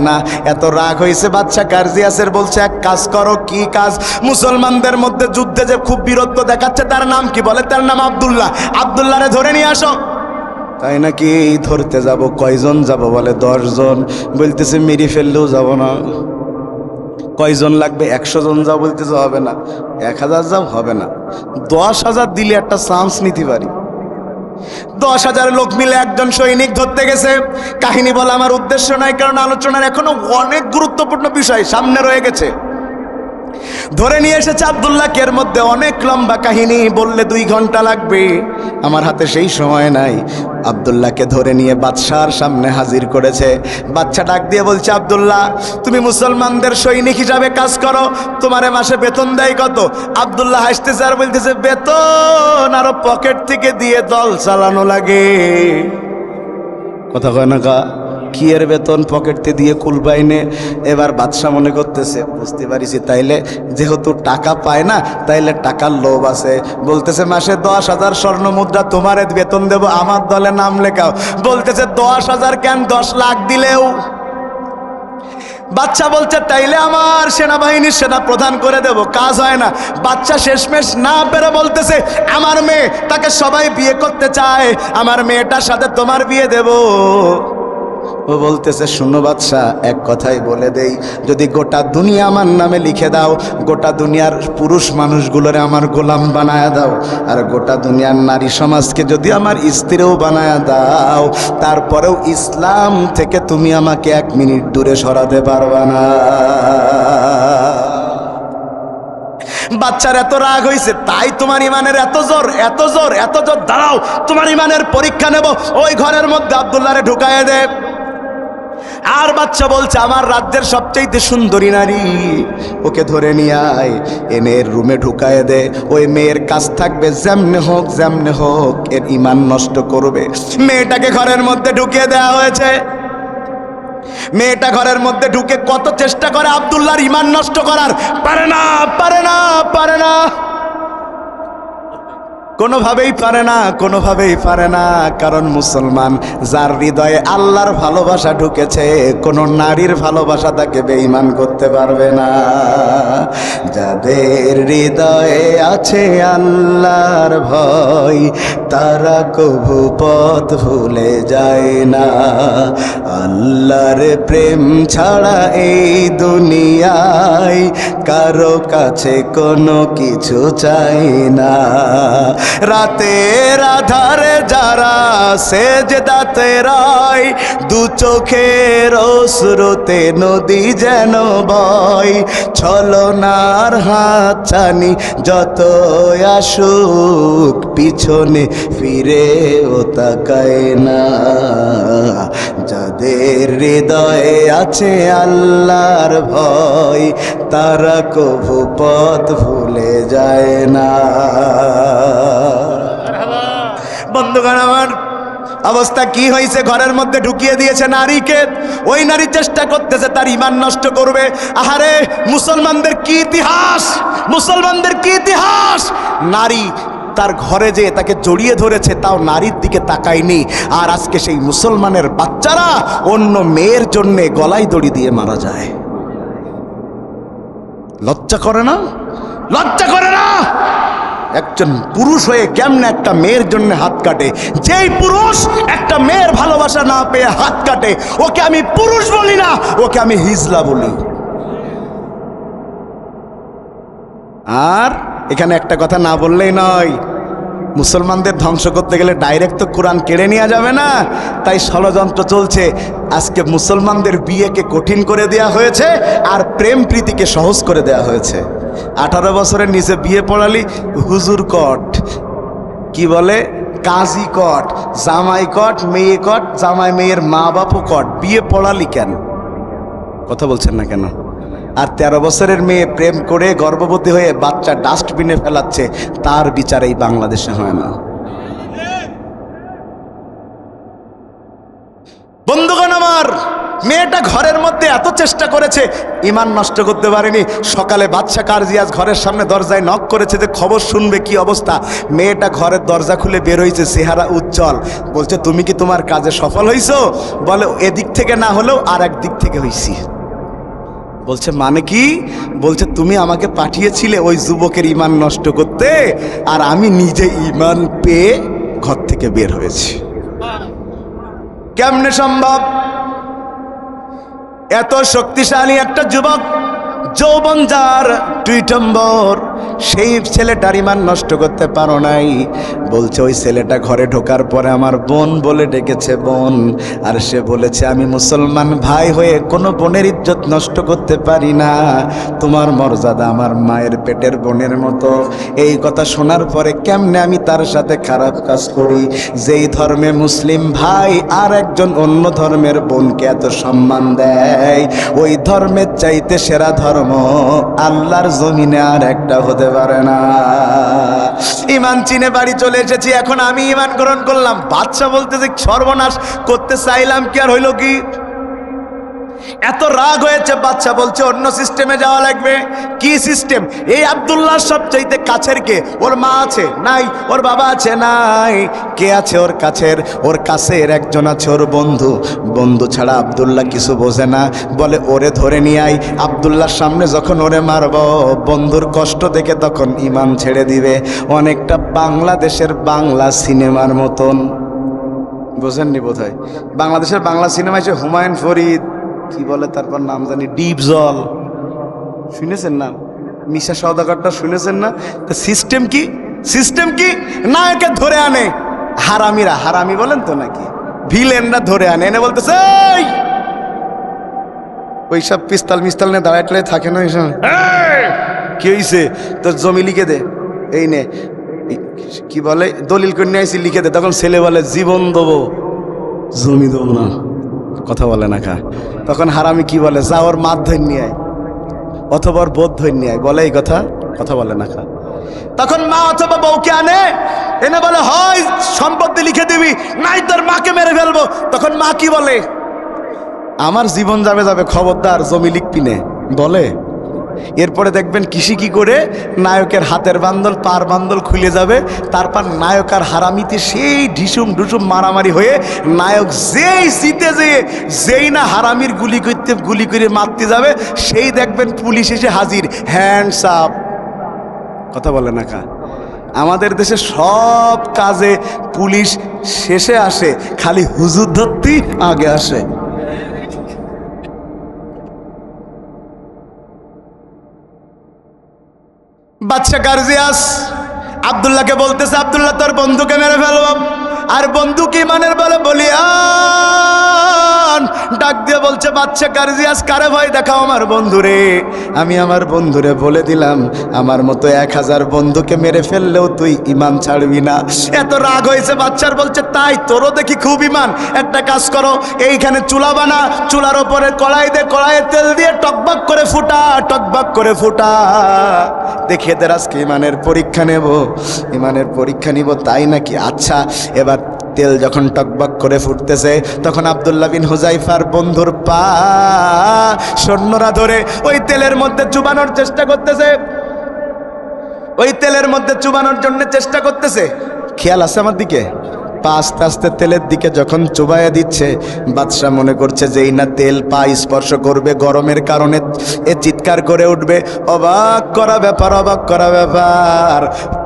S1: না, এত রাগ হয়েছে বাদশা গার্জিয়াসের, বলছে এক কাজ করো। কি কাজ? মুসলমানদের মধ্যে যুদ্ধে যে খুব বীরত্ব দেখাচ্ছে তার নাম কি? বলে তার নাম আব্দুল্লাহ। আব্দুল্লাহরে ধরে নিয়ে আসো। তাই নাকি? ধরতে যাব। কয়জন যাব? বলে 10 জন। বলতেছে মেরে ফেললেও যাব না। কয়জন লাগবে? 100 জন যাও। বলতেছে হবে না। 1000 যাও। হবে না। 10,000 দিলে একটা চান্স নিতে পারি। 10,000 লোক মিলে একজন সৈনিক ধরতে গেছে। কাহিনী বলা আমার উদ্দেশ্য নয়, কারণ আলোচনার এখনো অনেক গুরুত্বপূর্ণ বিষয় সামনে রয়ে গেছে। ধরে নিয়ে এসেছে আব্দুল্লাহকে। এর মধ্যে অনেক লম্বা কাহিনী, বললে 2 ঘন্টা লাগবে। আমার হাতে সেই সময় নাই। আব্দুল্লাহকে ধরে নিয়ে বাদশার সামনে হাজির করেছে। বাদশা ডাক দিয়ে বলছে, আব্দুল্লাহ, তুমি মুসলমানদের সৈনিক হিসাবে কাজ করো, তোমারে মাসে বেতন দেয় কত? আব্দুল্লাহ হাসতেছে আর বলতেছে, বেতন আরো পকেট থেকে দিয়ে দল চালানো লাগে। কথা কয় না কা? কি এর বেতন পকেটতে দিয়ে কুলবাইনে। এবার বাদশা মনে করতেছে, বুঝতে পারিছি, তাইলে যেহেতু টাকা পায় না, তাইলে টাকার লোভ আছে। বলতেছে মাসে 10,000 স্বর্ণ মুদ্রা তোমার বেতন দেব, আমার দলে নাম লেখাও। বলতেছে 10,000 কেন, 10 লাখ দিলেও। বাচ্চা বলছে তাইলে আমার সেনাবাহিনীর সেনা প্রধান করে দেব। কাজ হয় না। বাচ্চা শেষমেশ না পেরে বলতেছে, আমার মেয়ে, তাকে সবাই বিয়ে করতে চায়, আমার মেয়েটার সাথে তোমার বিয়ে দেব। ও বলতেছে, শুনো বাদশা, এক কথাই বলে দেই, যদি গোটা দুনিয়া আমার নামে লিখে দাও, গোটা দুনিয়ার পুরুষ মানুষগুলোরে আমার গোলাম বানায় দাও, আর গোটা দুনিয়ার নারী সমাজকে যদি আমার স্ত্রীও বানায় দাও, তারপরেও ইসলাম থেকে তুমি আমাকে 1 মিনিট দূরে সরাতে পারবা না। বাচ্চার এত রাগ হয়েছে, তাই তোমার ইমানের এত জোর, এত জোর, এত জোর। দাঁড়াও, তোমার ইমানের পরীক্ষা নেব। ওই ঘরের মধ্যে আব্দুল্লাহরে ঢুকায় দে। আর বাচ্চা বলছে, আমার রাজ্যের সবচেয়ে সুন্দরী নারী, ওকে ধরে নিয়ে আয়, এনে রুমে ঢুকায় দে। ওই মেয়ের কাজ থাকবে যেমনে হোক এর ইমান নষ্ট করবে। মেয়েটাকে ঘরের মধ্যে ঢুকিয়ে দেওয়া হয়েছে। মেয়েটা ঘরের মধ্যে ঢুকে কত চেষ্টা করে আব্দুল্লাহর ইমান নষ্ট করার, পারে না, কোনোভাবেই পারে না। কারণ মুসলমান, যার হৃদয়ে আল্লাহর ভালোবাসা ঢুকেছে, কোন নারীর ভালোবাসা তাকে বেঈমান করতে পারবে না। যাদের হৃদয়ে আছে আল্লাহর ভয়, তারা কভু পথ ভুলে যায় না। আল্লাহর প্রেম ছাড়া এই দুনিয়ায় কারো কাছে কোনো কিছু চাই না। রাতের আধারে যারা সেজদাতে রয়, 2 চোখের অশ্রুতে নদী যেন বয়। ছলনার হাত ছানি যত আসুক, পিছনে ফিরেও তাকায় না। যাদের হৃদয়ে আছে আল্লাহর ভয়, তারা কভু পথ ভুলে যায় না। বন্ধুগণ আমার, অবস্থা কি হয়েছে? ঘরের মধ্যে ঢুকিয়ে দিয়েছে নারীকে। ওই নারী চেষ্টা করতেছে তার ইমান নষ্ট করবে। আহারে, মুসলমানদের কি ইতিহাস! নারী তার ঘরে যে তাকে জড়িয়ে ধরেছে, তাও নারীর দিকে তাকায়নি। আর আজকে সেই মুসলমানের বাচ্চারা অন্য মেয়ের জন্য গলায় দড়ি দিয়ে মারা যায়। লজ্জা করে না? একজন পুরুষ হয়ে কেমনে একটা মেয়ের জন্য হাত কাটে? যেই পুরুষ একটা মেয়ের ভালোবাসা না পেয়ে হাত কাটে, ওকে আমি পুরুষ বলি না, ওকে আমি হিজলা বলি। আর এখানে একটা কথা না বললেই নয়, মুসলমানদের ধ্বংস করতে গেলে ডাইরেক্ট তো কোরআন কেড়ে নেওয়া যাবে না। তাই ষড়যন্ত্র চলছে। আজকে মুসলমানদের বিয়েকে কঠিন করে দেয়া হয়েছে, আর প্রেম প্রীতিকে সহজ করে দেয়া হয়েছে। 18 বছরের নিচে বিয়ে পড়ালি হুজুর কট, কি বলে, কাজী কট, জামাই কট, মেয়ে কট, জামাই মেয়ের মা বাপও কট। বিয়ে পড়ালি কেন? কথা বলছেন না কেন? আর 13 বছরের মেয়ে প্রেম করে গর্ভবতী হয়ে বাচ্চা ডাস্টবিনে ফেলাচ্ছে, তার বিচার এই বাংলাদেশে হয় না। বন্ধুগণ আমার, মেয়েটা ঘরের মধ্যে এত চেষ্টা করেছে, ঈমান নষ্ট করতে পারেনি। সকালে বাদশা কারজিয়াস ঘরের সামনে দরজায় নক করেছে যে খবর শুনবে কি অবস্থা। মেয়েটা ঘরের দরজা খুলে বের হয়েছে, চেহারা উজ্জ্বল। বলছে তুমি কি তোমার কাজে সফল হইছো? বলে এদিক থেকে না হলেও আর এক দিক থেকে হইছি। বলছে মানে কি? বলছে তুমি আমাকে পাঠিয়েছিলে ওই যুবকের ঈমান নষ্ট করতে, আর আমি নিজে ঈমান পেয়ে ঘর থেকে বের হয়েছি। কেমনে সম্ভব? এত শক্তিশালী একটা যুবক, যৌবন যার টুইটম্বর, সেই ছেলেটার ঈমান নষ্ট করতে পারো নাই। বলছে ওই ছেলেটা ঘরে ঢোকার পরে আমার বোন বলে ডেকেছে বোন, আর সে বলেছে আমি মুসলমান ভাই হয়ে কোনো বোনের ইজ্জত নষ্ট করতে পারি না, তোমার মর্যাদা আমার মায়ের পেটের বোনের মতো। এই কথা শোনার পরে কেমনে আমি তার সাথে খারাপ কাজ করি? যেই ধর্মে মুসলিম ভাই আর একজন অন্য ধর্মের বোনকে এত সম্মান দেয়, ওই ধর্মের চাইতে সেরা ধর্ম আল্লাহর জমিনে আর একটা হতে পারে না। ঈমান চিনে বাড়ি চলে এসেছি, এখন আমি ঈমান গ্রহণ করলাম। বাদশা বলতেছে সর্বনাশ করতে চাইলাম কি আর হইল কি? এত রাগ হয়েছে। বাদশা বলছে অন্য সিস্টেমে যাওয়া লাগবে। কি সিস্টেম? এই আব্দুল্লাহ সবচাইতে কাছের কে? ওর মা আছে নাই? ওর বাবা আছে নাই? কে আছে ওর কাছের? ওর কাছের একজন আছে ওর বন্ধু। বন্ধু ছাড়া আব্দুল্লাহ কিছু বোঝে না। বলে ওরে ধরে নিয়ে আই, আব্দুল্লাহর সামনে যখন ওরে মারব, বন্ধুর কষ্ট দেখে তখন ঈমান ছেড়ে দিবে। অনেকটা বাংলাদেশের বাংলা সিনেমার মতন। বোঝেননি বোধহয়? বাংলাদেশের বাংলা সিনেমা হচ্ছে হুমায়ুন ফরিদ, কি বলে তারপর নাম জানি, ডিপ জল, শুনেছেন না? মিশা সওদাগরটা শুনেছেন না? তো সিস্টেম কি? সিস্টেম কি? নায়কে ধরে আনে হারামিরা, হারামি বলেন তো নাকি, ভিলেনরা ধরে আনে, এনে বলতেছে ওইসব পিস্তাল মিস্তাল নিয়ে দাঁড়ায় টাড়ায় থাকে না, এইসব কি হয়েছে তোর জমি লিখে দে, এই নে কি বলে দলিল করে নিয়ে আইসি লিখে দে। তখন ছেলে বলে জীবন দেবো, জমি দেবো না, কথা বলে না খা। তখন হারামি কি বলে, যা ওর মাত ধরে নিয়ে আয় অথবা ওর বোধ ধরে নিয়ে আয়, বলে এই কথা, কথা বলে না খা। তখন মা অথবা বউকে আনে, এনে বলে হয় সম্পত্তি লিখে দিবি, নাই তোর মাকে মেরে ফেলবো। তখন মা কি বলে, আমার জীবন যাবে যাবে, খবরদার জমি লিখবি নে বলে। এরপরে দেখবেন কৃষি কি করে নায়কের হাতের বান্দল পার বান্দল খুলে যাবে, তারপর নায়ক আর হারামিতে সেই ঢিসুম ঢুসুম মারামারি হয়ে নায়ক যেই জিতে যেই না হারামির গুলি করে মারতে যাবে, সেই দেখবেন পুলিশ এসে হাজির, হ্যান্ডস আপ, কথা বলে না কা। আমাদের দেশে সব কাজে পুলিশ শেষে আসে, খালি হুজুর ধরতেই আগে আসে। বাদশা গার্জিয়াস আব্দুল্লাহকে বলতেছে, আব্দুল্লাহ তোর বন্ধুকে মেরে ফেলব। আর বন্ধু কি মানের বলে বলিয়ান ডাক দিয়ে বলছে, বাদশা গার্জিয়াস কারে ভয় দেখাও আমার বন্ধুরে। আমি আমার বন্ধুরে বলে দিলাম আমার মতো 1000 বন্ধুকে মেরে ফেললেও তুই ঈমান ছাড়বি না। এত রাগ হয়েছে বাচ্চার, বলছে তাই তোরও দেখি খুব ঈমান। একটা কাজ করো, এইখানে চুলা বানা, চুলার ওপরে কড়াই দে, কড়াইয়ে তেল দিয়ে টকবক করে ফুটা, টকবক করে ফুটা, দেখি এদের আজকে ঈমানের পরীক্ষা নেব, ঈমানের পরীক্ষা নিব। তাই নাকি? আচ্ছা। এবার তেল যখন টকবক করে ফুটতেছে, তখন আব্দুল্লাহ বিন হুজাইফার বন্ধুর পা সৈন্যরা ধরে ওই তেলের মধ্যে চুবানোর চেষ্টা করতেছে, ওই তেলের মধ্যে চুবানোর জন্য চেষ্টা করতেছে। খেয়াল আছে আমার দিকে? পা আস্তে আস্তে তেলের দিকে যখন চুবাইয়া দিচ্ছে, বাদশা মনে করছে যেই না তেল পা স্পর্শ করবে, গরমের কারণে এ চিৎকার করে উঠবে। অবাক করা ব্যাপার, অবাক করা ব্যাপার।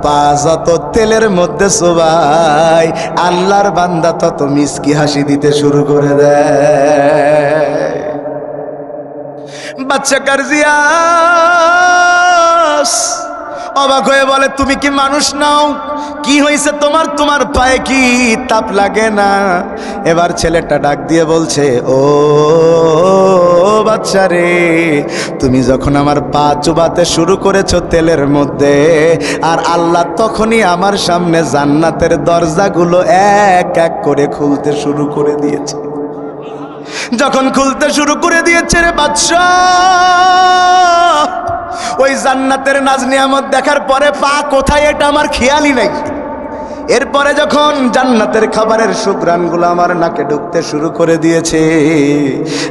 S1: পা যত তেলের মধ্যে চুবাই, আল্লাহর বান্দা তত মিষ্টি হাসি দিতে শুরু করে দেয়। বাদশা গার্জিয়াস অবাক হয়ে বলে, তুমি কি মানুষ নাও? কি হয়েছে তোমার? তোমার পায়ে কি তাপ লাগে না? এবার ছেলেটা ডাক দিয়ে বলছে, ও বাচ্চা রে, তুমি যখন আমার পা চুবাতে শুরু করেছো তেলের মধ্যে, আর আল্লাহ তখনই আমার সামনে জান্নাতের দরজাগুলো এক এক করে খুলতে শুরু করে দিয়েছে। যখন খুলতে শুরু করে দিয়েছে রে বাদশা, ওই জান্নাতের নাজ নিয়ামত দেখার পরে পা কোথায় এটা আমার খেয়ালই নাই। এরপরে যখন জান্নাতের খাবারের সুঘ্রাণগুলো আমার নাকে ঢুকতে শুরু করে দিয়েছে,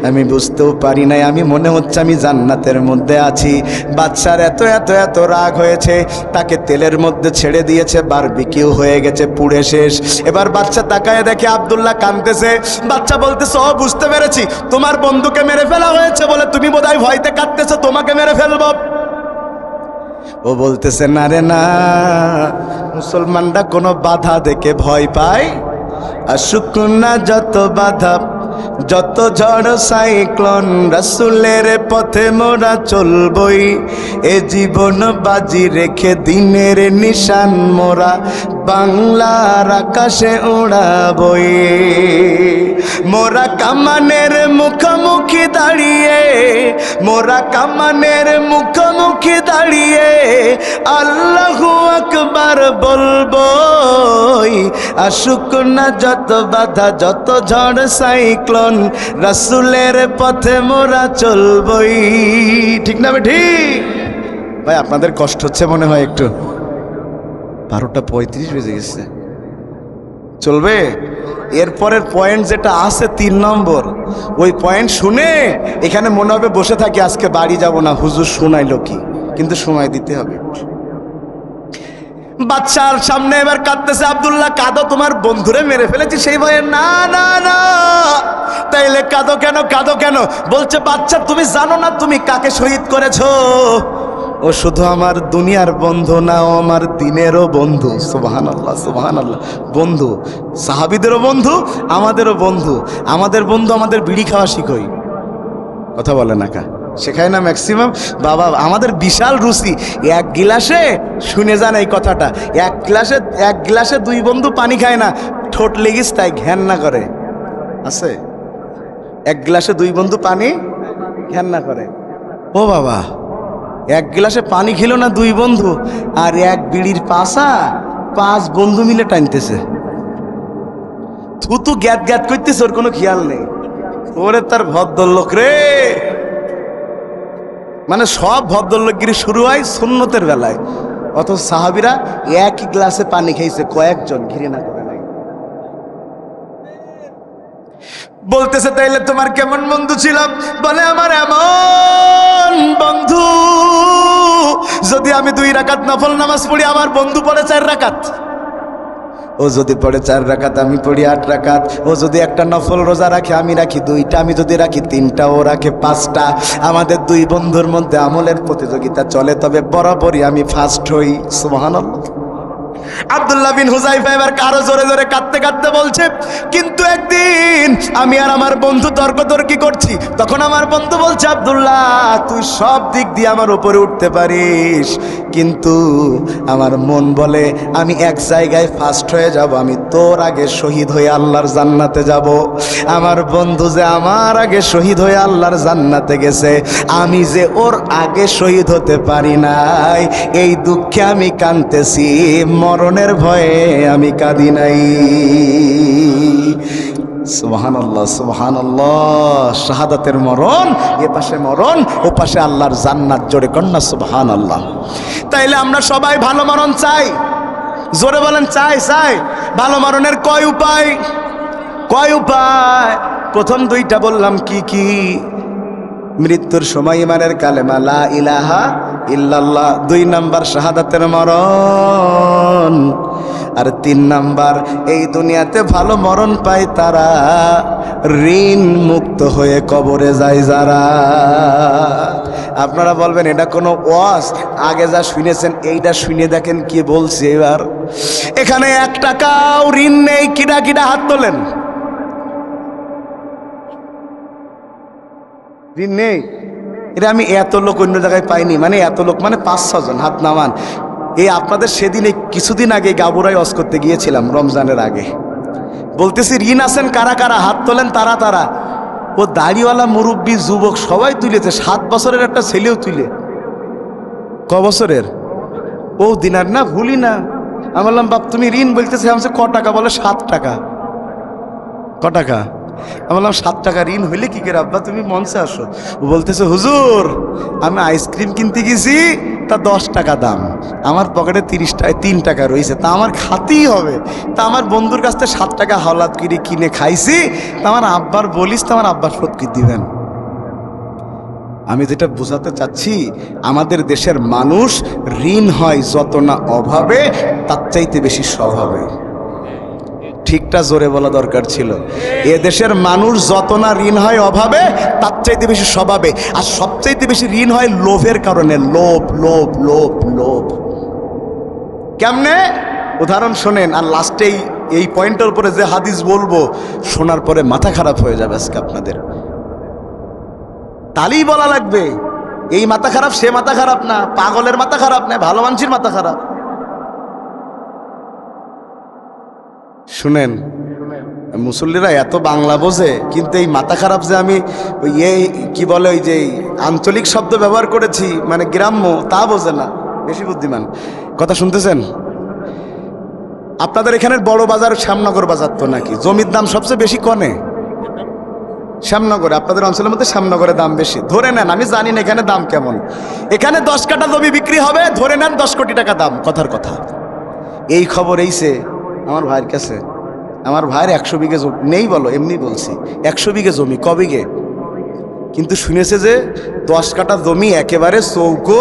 S1: আমি বুঝতেও পারি নাই, আমি মনে হচ্ছে আমি জান্নাতের মধ্যে আছি। বাচ্চার এত এত এত রাগ হয়েছে, তাকে তেলের মধ্যে ছেড়ে দিয়েছে, বারবিকিউ হয়ে গেছে, পুড়ে শেষ। এবার বাচ্চা তাকায় দেখে আব্দুল্লাহ কাঁদতেছে। বাচ্চা বলতেছে, ও বুঝতে পেরেছি, তোমার বন্ধুকে মেরে ফেলা হয়েছে বলে তুমি বোধহয় ভয়তে কাঁদতেছো, তোমাকে মেরে ফেলবো। ও বলতেছে, না রে না, মুসলমানরা কোনো বাধা দেখে ভয় পায়, আসুক না যত বাধা, যত ঝড় সাইক্লোন, রাসূলের পথে মোরা চলবই, এ জীবন বাজি রেখে দিনের নিশান মোরা বাংলার আকাশে উড়াবই। মোরা কামানের মুখোমুখি দাঁড়িয়ে, মোরা কামানের মুখোমুখি দাঁড়িয়ে আল্লাহু আকবার বলবই, আসুক না যত বাধা, যত ঝড় সাইক্লোন, রাসূলের পথে মোরা চলবই। ঠিক না ঠিক? ভাই আপনাদের কষ্ট হচ্ছে মনে হয় একটু, 12:35 বেজে গেছে, চলবে? এরপরের পয়েন্ট যেটা আছে 3 নম্বর, ওই পয়েন্ট শুনে এখানে মনে হবে বসে থাকি, আজকে বাড়ি যাব না, হুজুর শোনাইলো কি, কিন্তু সময় দিতে হবে। বাচ্চার সামনে এবার কাঁদতেছে, আব্দুল্লাহ কাঁদো, তোমার বন্ধুরে মেরে ফেলেছি সেই ভয়ে। না না না, তাইলে কাঁদো কেন, কাঁদো কেন? বলছে, বাচ্চা তুমি জানো না তুমি কাকে শহীদ করেছো? ও শুধু আমার দুনিয়ার বন্ধু না, ও আমার দিনেরও বন্ধু। সুবহানাল্লাহ সুবহানাল্লাহ। বন্ধু, সাহাবীদেরও বন্ধু, আমাদেরও বন্ধু। আমাদের বন্ধু আমাদের বিড়ি খাওয়া শিখই, কথা বলে না কা, শেখায় না ম্যাক্সিমাম। বাবা আমাদের বিশাল রুচি, এক গিলাসে, শুনে যান এই কথাটা, এক গ্লাসে 2 বন্ধু পানি খায় না, ঠোঁট লেগিস তাই ঘ্যান না করে, আছে? এক গ্লাসে 2 বন্ধু পানি ঘ্যান না করে। ও বাবা, এক গ্লাসে পানি খেল না 2 বন্ধু, আর এক বিড়ির পাশা 5 বন্ধু মিলে টানতেছে, থুতু গ্যাত গ্যাত করতেছে, ওর কোনো খেয়াল নেই। ওরে তার ভদ্রলোক রে, মানে সব ভদ্রলোকগিরি শুরু হয় সুন্নতের বেলায়, অত সাহাবীরা একই গ্লাসে পানি খাইছে, কয়েকজন ঘৃণা করে নাই। বলতেছে, তাইলে তোমার কেমন বন্ধু ছিলাম? বলে, আমার এমন বন্ধু, যদি আমি 2 রাকাত নফল নামাজ পড়ি, আমার বন্ধু পড়ে 4 রাকাত, ও যদি পড়ে 4 রাকাত, আমি পড়ি 8 রাকাত, ও যদি একটা নফল রোজা রাখে, আমি রাখি 2টা, আমি যদি রাখি 3টা, ও রাখে 5টা। আমাদের 2 বন্ধুর মধ্যে আমলের প্রতিযোগিতা চলে, তবে বরাবরই আমি ফার্স্ট হই। সুবহানাল্লাহ। আব্দুল্লাহ বিন হুযায়ফা এবার কারো জোরে জোরে কাঁদতে কাঁদতে বলছে, কিন্তু একদিন আমি আর আমার বন্ধু তর্কতর্কি করছি, তখন আমার বন্ধু বলছে, আব্দুল্লাহ তুই সব দিক দিয়ে আমার উপরে উঠতে পারিস, কিন্তু আমার মন বলে আমি এক জায়গায় ফার্স্ট হয়ে যাব, আমি তোর আগে শহীদ হয়ে আল্লাহর জান্নাতে যাব। আমার বন্ধু যে আমার আগে শহীদ হয়ে আল্লাহর জান্নাতে গেছে, আমি যে ওর আগে শহীদ হতে পারি নাই, এই দুঃখে আমি কাঁদতেছি, মরণের ভয়ে আমি কাঁদি নাই। সুবহানাল্লাহ সুবহানাল্লাহ। শাহাদাতের মরণ, এ পাশে মরণ, ও পাশে আল্লাহর জান্নাত, জোরে কন্যা সুবহানাল্লাহ। তাইলে আমরা সবাই ভালো মরণ চাই, জোরে বলেন চাই। চাই ভালো মরণের কয় উপায়? কয় উপায়? প্রথম 2টা বললাম কি কি? মৃত্যুর সময় ইমানের কালেমা লা ইলাহা ইল্লাল্লাহ, 2 নাম্বার শাহাদাতের মরণ, আর 3 নাম্বার এই দুনিয়াতে ভালো মরণ পায় তারা, ঋণ মুক্ত হয়ে কবরে যায় যারা। আপনারা বলবেন এটা কোনো ওয়াজ, আগে যা শুনেছেন এইটা শুনে দেখেন কি বলছে। এবার এখানে 1 টাকাও ঋণ নেই, কিডা কিডা হাত তোলেন? ঋণ নেই? এটা আমি এত লোক অন্য জায়গায় পাইনি, মানে এত লোক মানে 5-6 জন, হাত নামান। এই আপনাদের সেদিন, এই কিছুদিন আগে গাবুরায় ওয়াজ করতে গিয়েছিলাম রমজানের আগে, বলতেছি ঋণ আছেন কারা কারা, হাত তোলেন তারা তারা। ও দাড়িওয়ালা মুরব্বী যুবক সবাই তুলেছে, 7 বছরের একটা ছেলেও তুলে। ক বছরের? ও দিনার না, ভুলি না। আমি বললাম, বাপ তুমি ঋণ বলতেছে, আমি ক টাকা? বলে 7 টাকা। ক টাকা? আমি বললাম 7 টাকা ঋণ হইলে কি করে আব্বা, তুমি মঞ্চে আসো। ও বলতেছে, হুজুর আমি আইসক্রিম কিনতে গেছি, তা 10 টাকা দাম, আমার পকেটে 3 টাকা রয়েছে, তা আমার খাতেই হবে। তা আমার বন্ধুর কাছ থেকে 7 টাকা হাওলাত করে কিনে খাইছি, তা আমার আব্বার বলিস, তা আমার আব্বার শোধ কি দিবেন? আমি যেটা বোঝাতে চাচ্ছি, আমাদের দেশের মানুষ ঋণ হয় যত না অভাবে, তার চাইতে বেশি স্বভাবে। ঠিকটা জোরে বলা দরকার ছিল। এ দেশের মানুষ যত না ঋণ হয় অভাবে, তার চাইতে বেশি স্বভাবে। আর সবচাইতে বেশি ঋণ হয় লোভের কারণে। লোভ লোভ লোভ লোভ। কেমনে? উদাহরণ শোনেন, আর লাস্টেই এই পয়েন্টের উপরে যে হাদিস বলবো, শোনার পরে মাথা খারাপ হয়ে যাবে আজকে আপনাদের। তালি বলা লাগবে, এই মাথা খারাপ সে মাথা খারাপ না, পাগলের মাথা খারাপ না, ভালো মানুষের মাথা খারাপ। শুনেন, মুসল্লিরা এত বাংলা বোঝে, কিন্তু এই মাথা খারাপ যে আমি ওই কি বলে, ওই যে আঞ্চলিক শব্দ ব্যবহার করেছি, মানে গ্রাম্য, তা বোঝে না, বেশি বুদ্ধিমান। কথা শুনতেছেন? আপনাদের এখানের বড় বাজার শ্যামনগর বাজার তো নাকি জমির দাম সবচেয়ে বেশি কনে? শ্যামনগরে, আপনাদের অঞ্চলের মধ্যে শ্যামনগরে দাম বেশি। ধরে নেন, আমি জানি না এখানে দাম কেমন, এখানে 10 কাঠা জমি বিক্রি হবে, ধরে নেন 10 কোটি টাকা দাম, কথার কথা। এই খবর এইছে আমার ভাইয়ের কাছে। আমার ভাইয়ের 100 বিঘে জমি নেই, বলো এমনি বলছি, 100 বিঘে জমি, ক বিঘে? কিন্তু শুনেছে যে 10 কাঠা জমি একেবারে চৌকো,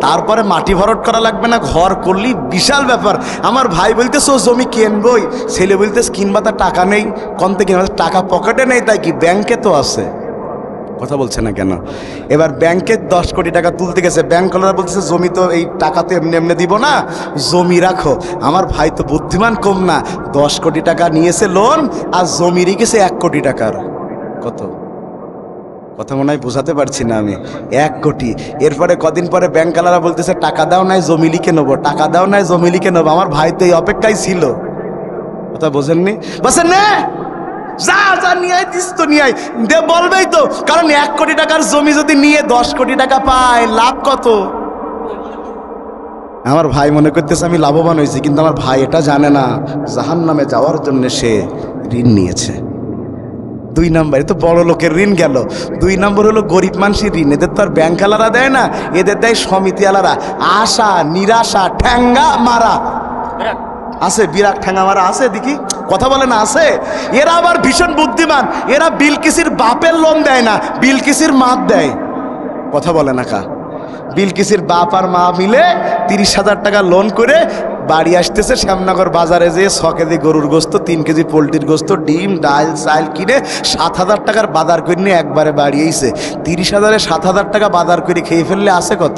S1: তারপরে মাটি ভরট করা লাগবে না, ঘর করলি বিশাল ব্যাপার। আমার ভাই বলতেছে ও জমি কিনবই, ছেলে বলতেছে কিনবা, তার টাকা নেই। কমতে কিনবা, টাকা পকেটে নেই, তাই কি ব্যাংকে তো আছে। কথা বলছে না কেন? এবার ব্যাংকে 10 কোটি টাকা তুলতে গেছে, ব্যাংকওয়ালারা বলতেছে জমি তো এই টাকা তো এমনি এমনি দিব না, জমি রাখো। আমার ভাই তো বুদ্ধিমান কম না, 10 কোটি টাকা নিয়েছে লোন, আর জমি রেখেছে 1 কোটি টাকার। কত? কথা মনে হয় বোঝাতে পারছি না আমি। 1 কোটি। এরপরে কদিন পরে ব্যাংকওয়ালারা বলতেছে টাকা দাও নাই জমি লিখে নেবো, টাকা দাও নাই জমি লিখে নেবো। আমার ভাই তো এই অপেক্ষায় ছিল। কথা বোঝেননি? বলছেন না, যা যা নিয়ে আয়, দিস তো নিয়ে আয়, দে বলবেই তো, কারণ 1 কোটি টাকার জমি যদি নিয়ে 10 কোটি টাকা পায়, লাভ কত? আমার ভাই মনে করতেছে আমি লাভবান হয়েছি, কিন্তু আমার ভাই এটা জানে না, জাহান্নামে যাওয়ার জন্য সে ঋণ নিয়েছে। 2 নাম্বার, এ তো বড় লোকের ঋণ গেল। 2 নম্বর হলো গরিব মানুষের ঋণ। এদের তো আর ব্যাংকওয়ালারা দেয় না, এদের দেয় সমিতিওয়ালারা। আশা নিরাশা ঠ্যাঙ্গা মারা আছে, বিরাট ঠ্যাঙ্গা মারা আছে, দেখি কথা বলে না আছে। এরা আবার ভীষণ বুদ্ধিমান, এরা বিলকিসির বাপের লোন দেয় না, বিলকিসির মা দেয়। কথা বলে না কা? বিলকিসির বাপ আর মা মিলে 30,000 টাকা লোন করে বাড়ি আসতেছে, শ্যামনগর বাজারে যেয়ে 6 কেজি গরুর গোস্ত, 3 কেজি পোলট্রির গোস্ত, ডিম ডাল চাল কিনে 7,000 টাকার বাজার করে নিয়ে একবারে বাড়ি আইছে। 30,000-এ 7,000 টাকা বাজার করে খেয়ে ফেললে আছে কত?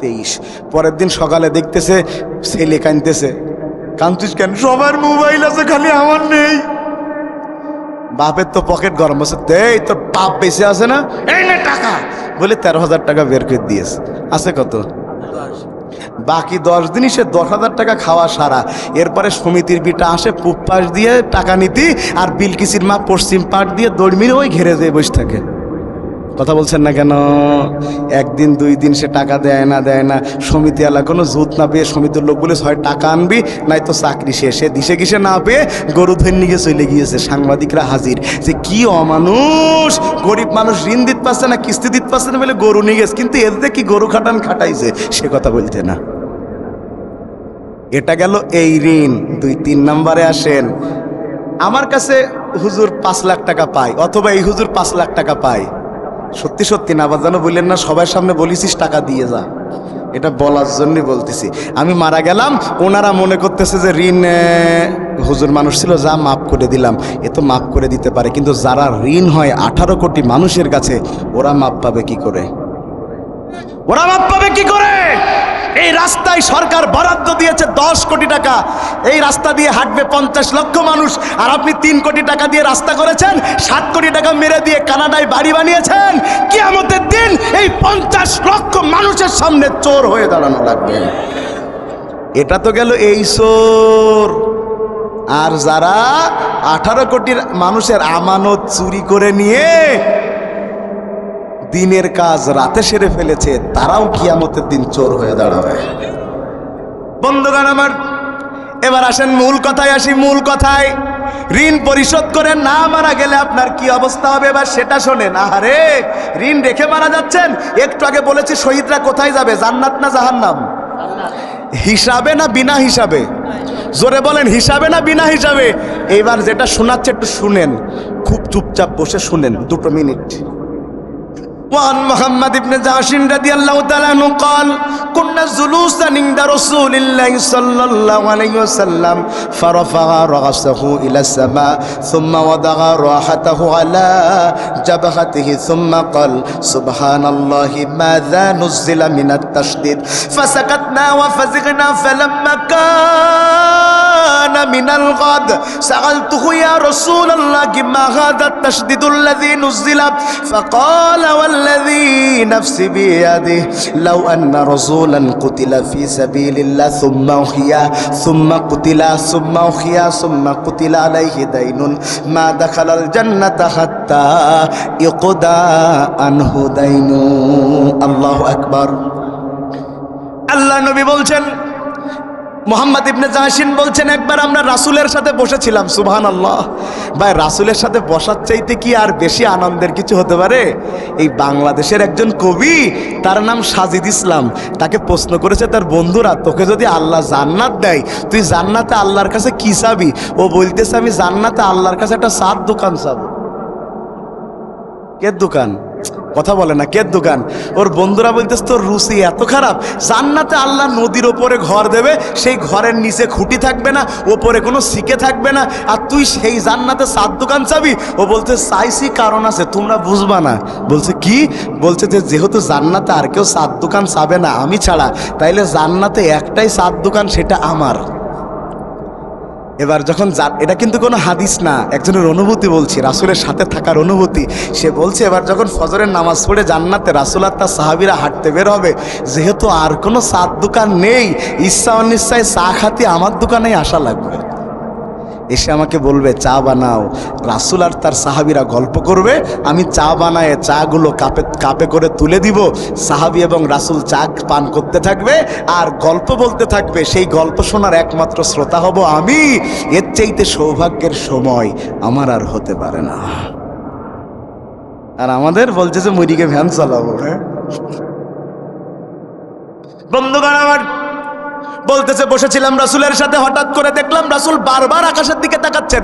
S1: 23। পরের দিন সকালে দেখতেছে ছেলে কাঁদতেছে। কাঁদছিস কেন? সবার মোবাইল আছে, খালি আমার নেই। বাপের তো পকেট গরম আছে, এই তোর বাপ বেঁচে আছে না, এই না টাকা বলে 13,000 টাকা বের করে দিয়েছে। আছে কত? বাকি 10 দিনই সে 10,000 টাকা খাওয়া সারা। এরপরে সমিতির বিটা আসে পূব পাশ দিয়ে টাকা নিতি, আর বিলকিসির মা পশ্চিম পাশ দিয়ে দৌড় মিলে ওই ঘেরে যেয়ে বসে থাকে। কথা বলছেন না কেন? 1 দিন 2 দিন সে টাকা দেয় না। সমিতিওয়ালা কোনো জুত না পেয়ে সমিতির লোক বলে হয় টাকা আনবি, নাই তো চাকরি শেষে দিশে গিসে না পেয়ে গরু ধরে নিয়ে চলে গিয়েছে। সাংবাদিকরা হাজির, যে কি অমানুষ, গরিব মানুষ ঋণ দিতে পারছে না, কিস্তি দিতে পারছে না বলে গরু নিয়ে গেছে, কিন্তু এতে কি গরু খাটাইছে সে কথা বলতে না। এটা গেল এই ঋণ। 2-3 নম্বরে আসেন, আমার কাছে হুজুর 5 লাখ টাকা পায়, অথবা এই হুজুর 5 লাখ টাকা পায়। সত্যি সত্যি না, আবার যেন বললেন না সবার সামনে বলিছিস টাকা দিয়ে যা, এটা বলার জন্য বলতেছি। আমি মারা গেলাম, ওনারা মনে করতেছে যে ঋণ হুজুর মানুষ ছিল, যা মাফ করে দিলাম। এ তো মাফ করে দিতে পারে, কিন্তু যারা ঋণ হয় 18 কোটি মানুষের কাছে, ওরা মাফ পাবে কি করে? ওরা মাফ পাবে কি করে? এই রাস্তায় সরকার বরাদ্দ দিয়েছে 10 কোটি টাকা, এই রাস্তা দিয়ে হাঁটবে 50 লক্ষ মানুষ, আর আপনি 3 কোটি টাকা দিয়ে রাস্তা করেছেন, 7 কোটি টাকা মেরে দিয়ে কানাডায় বাড়ি বানিয়েছেন। কিয়ামতের দিন এই 50 লক্ষ মানুষের সামনে চোর হয়ে দাঁড়ানো লাগবে। এটা তো গেল এই চোর। আর যারা 18 কোটি মানুষের আমানত চুরি করে নিয়ে দিনের কাজ রাতে সেরে ফেলেছে, তারাও কিয়ামতের দিন চোর হয়ে দাঁড়াবে। বন্ধুগণ আমার, এবার আসেন মূল কথায় আসি। মূল কথায় ঋণ পরিশোধ করে না মারা গেলে আপনার কি অবস্থা হবে এবার সেটা শোনেন। আহারে, ঋণ রেখে মারা যাচ্ছেন। একটু আগে বলেছি শহীদরা কোথায় যাবে, জান্নাত না জাহান্নাম? হিসাবে না বিনা হিসাবে? জোরে বলেন, হিসাবে না বিনা হিসাবে? এইবার যেটা শোনাচ্ছে একটু শুনেন, খুব চুপচাপ বসে শুনেন 2 মিনিট। وعن محمد بن جعش رضي الله تعالى عنه قال كنا جلوسا عند رسول الله صلى الله عليه وسلم فرفع رأسه إلى السماء ثم وضع راحته على جبهته ثم قال سبحان الله ماذا نزل من التشديد فسكتنا وفزعنا فلما كان من الغد سألته يا رسول الله ما هذا التشديد الذي نزل فقال والذي نفسي بيده لو أن رسولا قتل في سبيل الله ثم أحيا ثم قتل ثم أحيا ثم قتل عليه دين ما دخل الجنة حتى يقضى عنه دين الله أكبر আল্লাহ নবী বলছেন, মোহাম্মদ ইবনে জাহশিন বলছেন, একবার আমরা রাসূলের সাথে বসেছিলাম। সুবহানাল্লাহ। ভাই, রাসূলের সাথে বসার চাইতে কি আর বেশি আনন্দের কিছু হতে পারে? এই বাংলাদেশের একজন কবি, তার নাম সাজিদ ইসলাম, তাকে প্রশ্ন করেছে তার বন্ধুরা, তোকে যদি আল্লাহ জান্নাত দেয় তুই জান্নাতে আল্লাহর কাছে কি চাবি? ও বলতেছে, আমি জান্নাতে আল্লাহর কাছে একটা চার দোকান চাবো। কে দোকান? কথা বলে না, কে দোকান? ওর বন্ধুরা বলতেছে, তোর রুচি এত খারাপ, জান্নাতে আল্লাহ নদীর ওপরে ঘর দেবে, সেই ঘরের নিচে খুঁটি থাকবে না, ওপরে কোনো শিকে থাকবে না, আর তুই সেই জান্নাতে সাত দোকান চাবি? ও বলছে, চাইছি কারণ আছে, তোমরা বুঝবা না। বলছে কি? বলছে যে যেহেতু জান্নাতে আর কেউ সাত দোকান চাবে না আমি ছাড়া, তাইলে জান্নাতে একটাই সাত দোকান, সেটা আমার। এবার যখন এটা কিন্তু কোনো হাদিস না, একজনের অনুভূতি বলছি, রাসূলের সাথে থাকার অনুভূতি। সে বলছে, এবার যখন ফজরের নামাজ পড়ে জান্নাতে রাসূল আর তার সাহাবীরা হাঁটতে বের হবে, যেহেতু আর কোনো চার দোকান নেই, ইচ্ছা অনিচ্ছায় চা খাতে আমার দোকানেই আসা লাগবে। এসে আমাকে বলবে চা বানাও, রাসূল আর তার সাহাবীরা গল্প করবে, আমি চা বানায় চাগুলো কাপে কাপে করে তুলে দিব, সাহাবী এবং রাসূল চা পান করতে থাকবে আর গল্প বলতে থাকবে, সেই গল্প শোনার একমাত্র শ্রোতা হব আমি। এর চাইতে সৌভাগ্যের সময় আমার আর হতে পারে না। আর আমাদের বলছে যে মুড়িকে ভ্যান চালাবো। হ্যাঁ বন্ধুগণ আমার, বলতেছে বসেছিলাম রাসূলের সাথে, হঠাৎ করে দেখলাম রাসূল বারবার আকাশের দিকে তাকাচ্ছেন।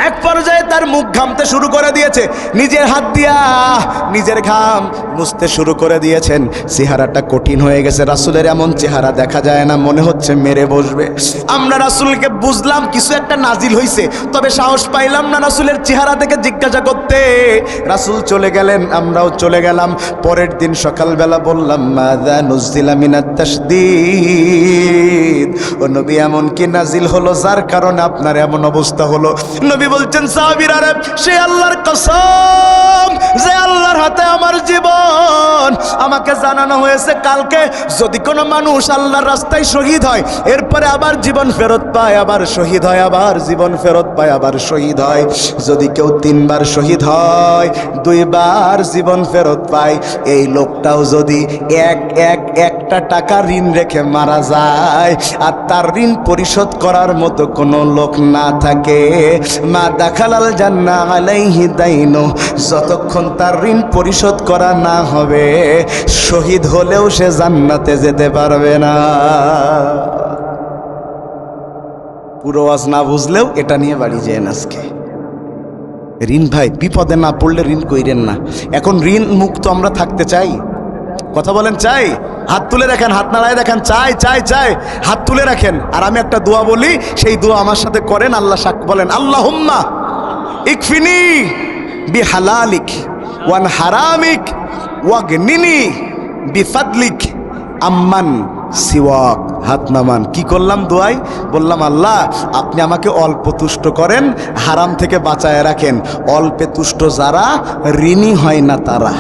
S1: এক পর্যায়ে তার মুখ ঘামতে শুরু করে দিয়েছে, নিজের হাত দিয়া নিজের ঘাম মুছতে শুরু করে দিয়েছেন। চেহারাটা কঠিন হয়ে গেছে, রাসূলের এমন চেহারা দেখা যায় না, মনে হচ্ছে মেরে বসবে। আমরা রাসূলকে বুঝলাম কিছু একটা নাজিল হয়েছে, তবে সাহস পাইলাম না রাসূলের চেহারা দেখে জিজ্ঞাসা করতে। রাসূল চলে গেলেন, আমরাও চলে গেলাম। পরের দিন সকালবেলা বললাম, মাযা নুজিলা মিনাত তাশদীদ, ও নবী এমন কি নাজিল হলো যার কারণে আপনার এমন অবস্থা হলো? নবী বলছেন, সাহাবীরা রে, সে আল্লাহর কসম যে আল্লাহর হাতে আমার জীবন, আমাকে জানানো হয়েছে কালকে যদি কোনো মানুষ আল্লাহর রাস্তায় শহীদ হয়, এরপরে আবার জীবন ফেরত পায়, আবার শহীদ হয়, আবার জীবন ফেরত পায়, আবার শহীদ হয়, যদি কেউ 3 বার শহীদ হয় 2 বার জীবন ফেরত পায়, এই লোকটাও যদি একটা টাকা ঋণ রেখে মারা যায় আর তার ঋণ পরিশোধ করার মতো কোনো লোক না থাকে, মা দাখালাল জান্নাহ আলাইহি দাইনু, যতক্ষণ তার ঋণ পরিশোধ করা না হবে শহীদ হলেও সে জান্নাতে যেতে পারবে না। পুরো ওয়াজ না বুঝলেও এটা নিয়ে বাড়ি যেন আজকে। ঋণ ভাই, বিপদে না পড়লে ঋণ কইরেন না। এখন ঋণ মুক্ত আমরা থাকতে চাই, কথা বলেন চাই? হাত তুলে রাখেন, হাত নাড়ায় দেখেন, চাই চাই চাই, হাত তুলে রাখেন। আর আমি একটা দোয়া বলি, সেই দোয়া আমার সাথে করেন। আল্লাহ সাক্ষ্য, বলেন, আল্লাহুম্মা ইকফিনি বিহালালিক ওয়ান হারামিক ওয়াগনিনি বিফাদলিক আম্মান সিওয়াক। হাত নামান। কি করলাম দোয়াই? বললাম, আল্লাহ আপনি আমাকে অল্প তুষ্ট করেন, হারাম থেকে বাঁচায় রাখেন। অল্পে তুষ্ট যারা, ঋণী হয় না তারা।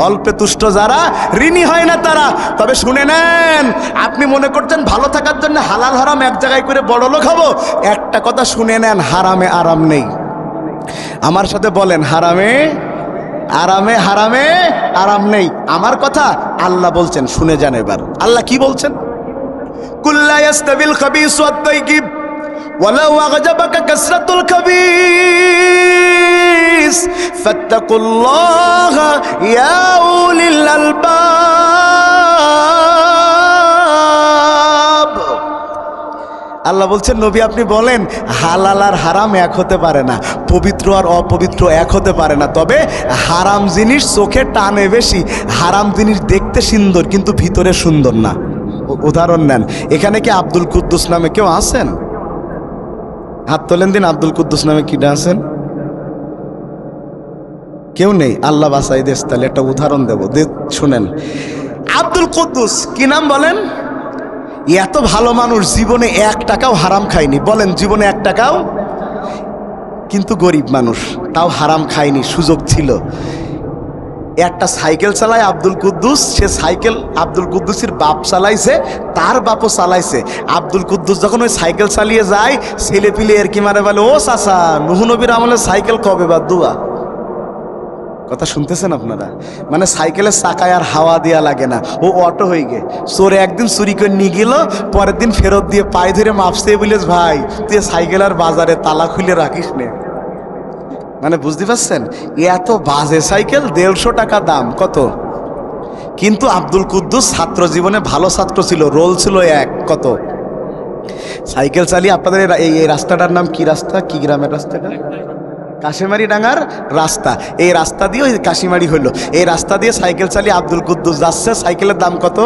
S1: অল্পে তুষ্ট যারা, ঋণী হয় না তারা। তবে শুনে নেন, আপনি মনে করছেন ভালো থাকার জন্য হালাল হারাম এক জায়গায় করে বড় লোক হবো, একটা কথা শুনে নেন, হারামে আরাম নেই। আমার সাথে বলেন, হারামে আরাম নেই। আমার কথা আল্লাহ বলছেন, শুনে যান এবার। আল্লাহ কি বলছেন? কুল্লা ইয়াস্তাবিল খাবিস ওয়াত তাইয়িব ওয়ালাউ আ'জাবাকা কাসরাতুল খাবিস ফাত্তাকুল্লাহা ইয়া উলিল আলবাব। আল্লাহ বলছেন নবী আপনি বলেন হালাল আর হারাম এক হতে পারে না, পবিত্র আর অপবিত্র এক হতে পারে না, তবে হারাম জিনিস চোখে টানে বেশি, হারাম জিনিস দেখতে সুন্দর কিন্তু ভিতরে সুন্দর না। উদাহরণ নেন, এখানে কি আব্দুল কুদ্দুস নামে কেউ আছেন? হাত তোলেন দিন। আব্দুল কুদ্দুস নামে কিটা আছেন? কেউ নেই। আল্লাহ বাসাই দেশ। তাহলে একটা উদাহরণ দেব, শুনেন। আব্দুল কুদ্দুস কি নাম বলেন? এত ভালো মানুষ, জীবনে 1 টাকাও হারাম খায়নি। বলেন জীবনে 1 টাকাও, কিন্তু গরিব মানুষ, তাও হারাম খায়নি, সুযোগ ছিল। একটা সাইকেল চালায় আব্দুল কুদ্দুস, সে সাইকেল আব্দুল কুদ্দুসের বাপ চালাইছে, তার বাপও চালাইছে। আব্দুল কুদ্দুস যখন ওই সাইকেল চালিয়ে যায়, ছেলে পিলে এর কি মারে বলে, ও চাচা নুহ নবীর আমলে সাইকেল কবে বাদ দুয়া। কথা শুনতেছেন আপনারা? মানে সাইকেলের চাকায় আর হাওয়া দেওয়া লাগে না, ও অটো হয়ে গে। চোরে একদিন চুরি করে নিয়ে গেল, পরের দিন ফেরত দিয়ে পায়ে ধরে মাপছে, বলিস ভাই তুই সাইকেল আর বাজারে তালা খুলে রাখিস নে। মানে বুঝতে পারছেন, এত বাজে সাইকেল, 150 টাকা দাম। কত? কিন্তু আব্দুল কুদ্দুস ছাত্র জীবনে ভালো ছাত্র ছিল, রোল ছিল 1। কত? সাইকেল চালিয়ে আপনাদের এই রাস্তাটার নাম কি রাস্তা, কি গ্রামের রাস্তাটা? কাশিমারি ডাঙ্গার রাস্তা। এই রাস্তা দিয়ে ওই কাশিমারি হলো, এই রাস্তা দিয়ে সাইকেল চালিয়ে আব্দুল কুদ্দুস যাচ্ছে। সাইকেলের দাম কত?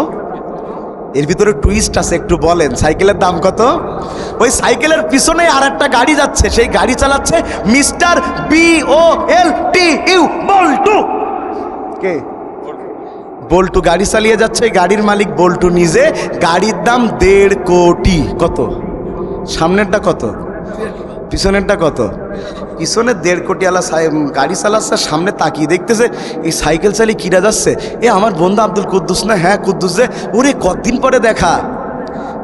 S1: এর ভিতরে টুইস্ট আছে, একটু বলেন সাইকেলের দাম কত? ওই সাইকেলের পিছনে আর একটা গাড়ি যাচ্ছে, সেই গাড়ি চালাচ্ছে মিস্টার BOLTU, বল্টু। কে? বল্টু গাড়ি চালিয়ে যাচ্ছে, গাড়ির মালিক বল্টু নিজে। গাড়ির দাম 1.5 কোটি। কত? সামনেরটা কত? পিছনেরটা কত? পিছনে 1.5 কোটি আলা গাড়ি চালাচ্ছে, সামনে তাকিয়ে দেখতেছে এই সাইকেল চালিয়ে কিরা যাচ্ছে, এ আমার বন্ধু আব্দুল কুদ্দুস না? হ্যাঁ কুদ্দুস। যে ওরে কতদিন পরে দেখা।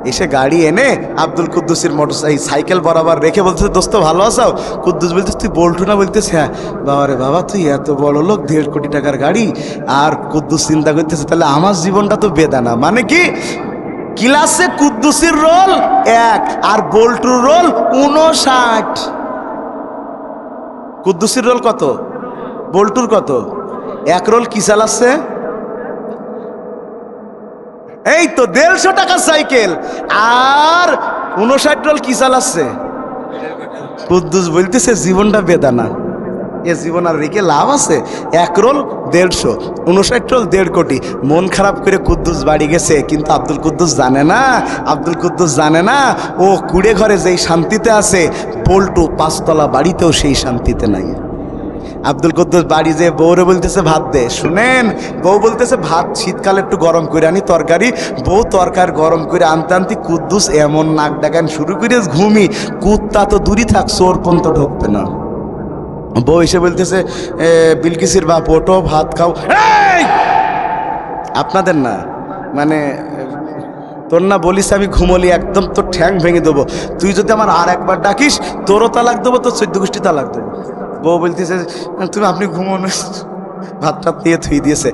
S1: এসে গাড়ি এনে আব্দুল কুদ্দুসের এই সাইকেল বরাবর রেখে বলতেছে, দোস্ত ভালো আছো? কুদ্দুস বলতেছ তুই বল্টু না? বলতেছে হ্যাঁ। বাবা রে বাবা, তুই এত বড় লোক, 1.5 কোটি টাকার গাড়ি। আর কুদ্দুস চিন্তা করতেছে তাহলে আমার জীবনটা তো বেদানা। মানে কি, ক্লাসে কুদ্দুসের রোল 1 আর বল্টুর রোল 59। কুদ্দুসের রোল কত? বল্টুর কত? 1 রোল কি চালাচ্ছে? এই তো 150 টাকার সাইকেল। আর 59 রোল কি চালাচ্ছে? কুদ্দুস বলতেছে জীবনটা বেদানা, এ জীবন আর রেখে লাভ আছে? 1 রোল 150, 59 রোল 1.5 কোটি। মন খারাপ করে কুদ্দুস বাড়ি গেছে, কিন্তু আব্দুল কুদ্দুস জানে না, আব্দুল কুদ্দুস জানে না ও কুড়ে ঘরে যেই শান্তিতে আছে, বল্টু 5 তলা বাড়িতেও সেই শান্তিতে নাই। আব্দুল কুদ্দুস বাড়ি যে বউরে বলতেছে ভাত দে। শুনেন, বউ বলতেছে ভাত শীতকালে একটু গরম করে আনি তরকারি। বউ তরকারি গরম করে আনতে আনতে কুদ্দুস এমন নাক ডাকান শুরু করে ঘুমি, কুত্তা তো দূরই থাক, চোর পর্যন্ত ঢুকবে না। বউ এসে বলতেছে বিলকিসের বাপ ওঠো ভাত খাও। এই আপনাদের না, মানে তোর না বলিস আমি ঘুমলি, একদম তোর ঠ্যাং ভেঙে দেবো। তুই যদি আমার আর একবার ডাকিস তোরও তালাক দেবো, তোর 14 গোষ্ঠী তালাক দেবো। বউ বলতেছে তুমি আপনি ঘুমোন, ভাত টাত দিয়ে থুই দিয়েছে।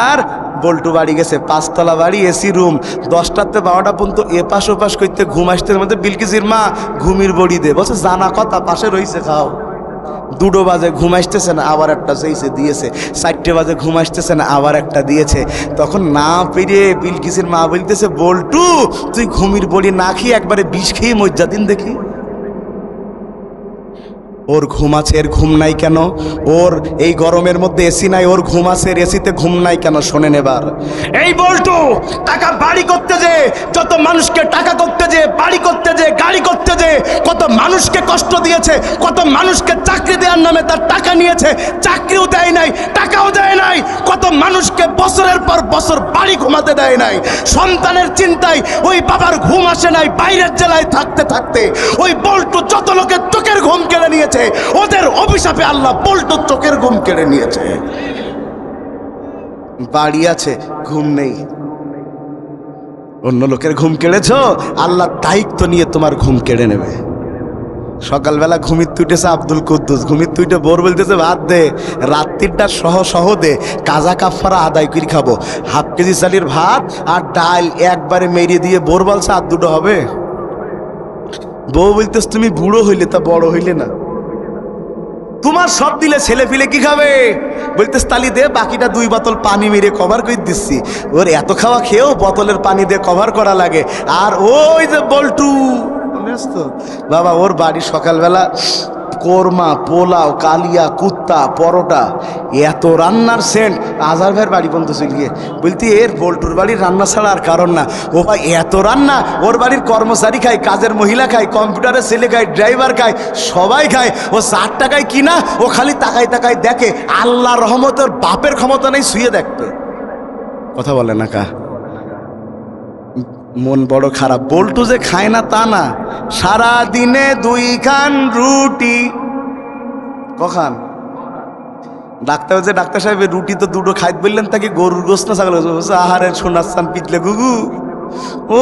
S1: আর বল্টু বাড়ি গেছে, 5 তলা বাড়ি, এসি রুম। 10টার থেকে 12টা পর্যন্ত এপাশ ওপাশ করতে ঘুম আসতে মধ্যে বিলকিসের মা ঘুমির বড়ি দে বলছে, জানা কথা পাশে রয়েছে খাও। 2টো বাজে ঘুম আসতেছে না, আবার একটা সেইছে দিয়েছে। 4টে বাজে ঘুম আসতেছে না, আবার একটা দিয়েছে। তখন না পেরিয়ে বিলকিসের মা বলতেছে, বল্টু তুই ঘুমির বড়ি না খেয়ে একবারে বিষ খেয়ে মজ্জা দিন দেখি। ওর ঘুম আছে, এর ঘুম নাই কেন? ওর এই গরমের মধ্যে এসি নাই, ওর ঘুম আছে, এসিতে ঘুম নাই কেন? শোনেন এবার, এই বল্টু টাকা বাড়ি করতে যে, যত মানুষকে টাকা করতে যে, বাড়ি করতে যে, গাড়ি করতে যে, কত মানুষকে কষ্ট দিয়েছে, কত মানুষকে চাকরি দেওয়ার নামে তার টাকা নিয়েছে, চাকরিও দেয় নাই, টাকাও দেয় নাই, কত মানুষকে বছরের পর বছর বাড়ি ঘুমাতে দেয় নাই। সন্তানের চিন্তায় ওই বাবার ঘুম আসে নাই, বাইরের জেলায় থাকতে থাকতে ওই বল্টু যত লোকের চোখের ঘুম কেড়ে নিয়েছে, ওদের অভিশাপে আল্লাহ বল্টু চোখের ঘুম কেড়ে নিয়েছে। বাড়ি আছে, ঘুম নেই। অন্য লোকের ঘুম কেড়েছ, আল্লাহ দায়িত্ব নিয়ে তোমার ঘুম কেড়ে নেবে। সকালবেলা ঘুমির তুইটেছে আব্দুল কুদ্দুস, ঘুমির তুইটে বোর বলতেছে ভাত দে, রাত্রিটা সহ দে, কাজা কাফারা আদায় করে খাবো। হাফ কেজি চালের ভাত আর ডাল একবারে মেরিয়ে দিয়ে বোর বলছে আর 2টো হবে। বউ বলতেছ তুমি বুড়ো হইলে, তা বড় হইলে না। তোমার সব দিলে ছেলে ফিলে কি খাবে? বলতেছ তালি দে, বাকিটা 2 বোতল পানি মেরে কভার করে দিচ্ছি। ওর এত খাওয়া খেয়েও বোতলের পানি দিয়ে কভার করা লাগে। আর ওই যে বল্টু, বাবা ওর বাড়ি সকালবেলা কোরমা, পোলাও, কালিয়া, কুত্তা, পরোটা, এত রান্নার সেন্ট। আজহার ভাইয়ের বাড়ি পর্যন্ত চলে গিয়ে বলতি এর বল্টুর বাড়ির রান্না ছাড়া আর কারণ না। ও ভাই এত রান্না, ওর বাড়ির কর্মচারী খায়, কাজের মহিলা খায়, কম্পিউটারের ছেলে খায়, ড্রাইভার খায়, সবাই খায়। ও 4 টাকায় কিনা, ও খালি তাকায় তাকায় দেখে। আল্লাহর রহমত, ওর বাপের ক্ষমতা নেই শুয়ে দেখতে। কথা বলে না কা, মন বড় খারাপ। বল্টু যে খায় না তা না, সারা দিনে 2 খান রুটি। কখান? ডাক্তার যে ডাক্তার সাহেব রুটি তো 2টো খাইতে বললেন, তাকে গরুর গোস্ত না ছাগলের গোস্ত? আহারে সোনার পিতলে গুগু, ও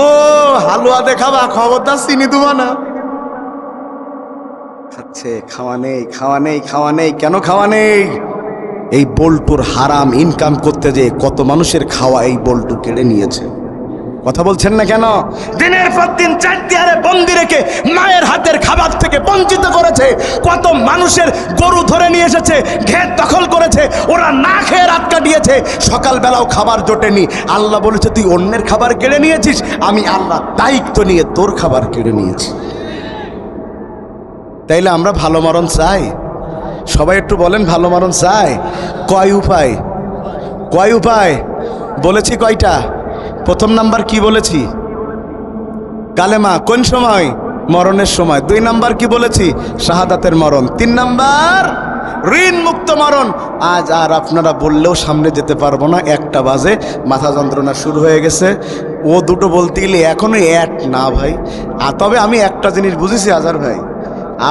S1: হালুয়া দেখাবা, খবরদার চিনি দেবা না। খাচ্ছে, খাওয়া নেই, খাওয়া নেই, খাওয়া নেই। কেন খাওয়া নেই? এই বল্টুর হারাম ইনকাম করতে যে কত মানুষের খাওয়া এই বল্টু কেড়ে নিয়েছে। কথা বলছেন না কেন? দিনের পর দিন 4 দেয়ালে বন্দি রেখে মায়ের হাতের খাবার থেকে বঞ্চিত করেছে। কত মানুষের গরু ধরে নিয়ে এসেছে, ক্ষেত দখল করেছে, ওরা না খেয়ে রাত কাটিয়েছে, সকালবেলাও খাবার জোটেনি। আল্লাহ বলেছে তুই অন্যের খাবার কেড়ে নিয়েছিস, আমি আল্লাহ দায়িত্ব নিয়ে তোর খাবার কেড়ে নিয়েছি। তাইলে আমরা ভালো মরণ চাই? সবাই একটু বলেন ভালো মরণ চাই? কয় উপায়? কয় উপায় বলেছি? কয়টা? প্রথম নাম্বার কি বলেছি? কালেমা। কোন সময়? মরণের সময়। 2 নাম্বার কি বলেছি? শাহাদাতের মরণ। 3 নাম্বার ঋণ মুক্ত মরণ। আজ আর আপনারা বললেও সামনে যেতে পারবো না, 1টা বাজে, মাথা যন্ত্রণা শুরু হয়ে গেছে। ও দুটো বলতে গেলে এখনো না ভাই। তবে আমি একটা জিনিস বুঝেছি আজহার ভাই,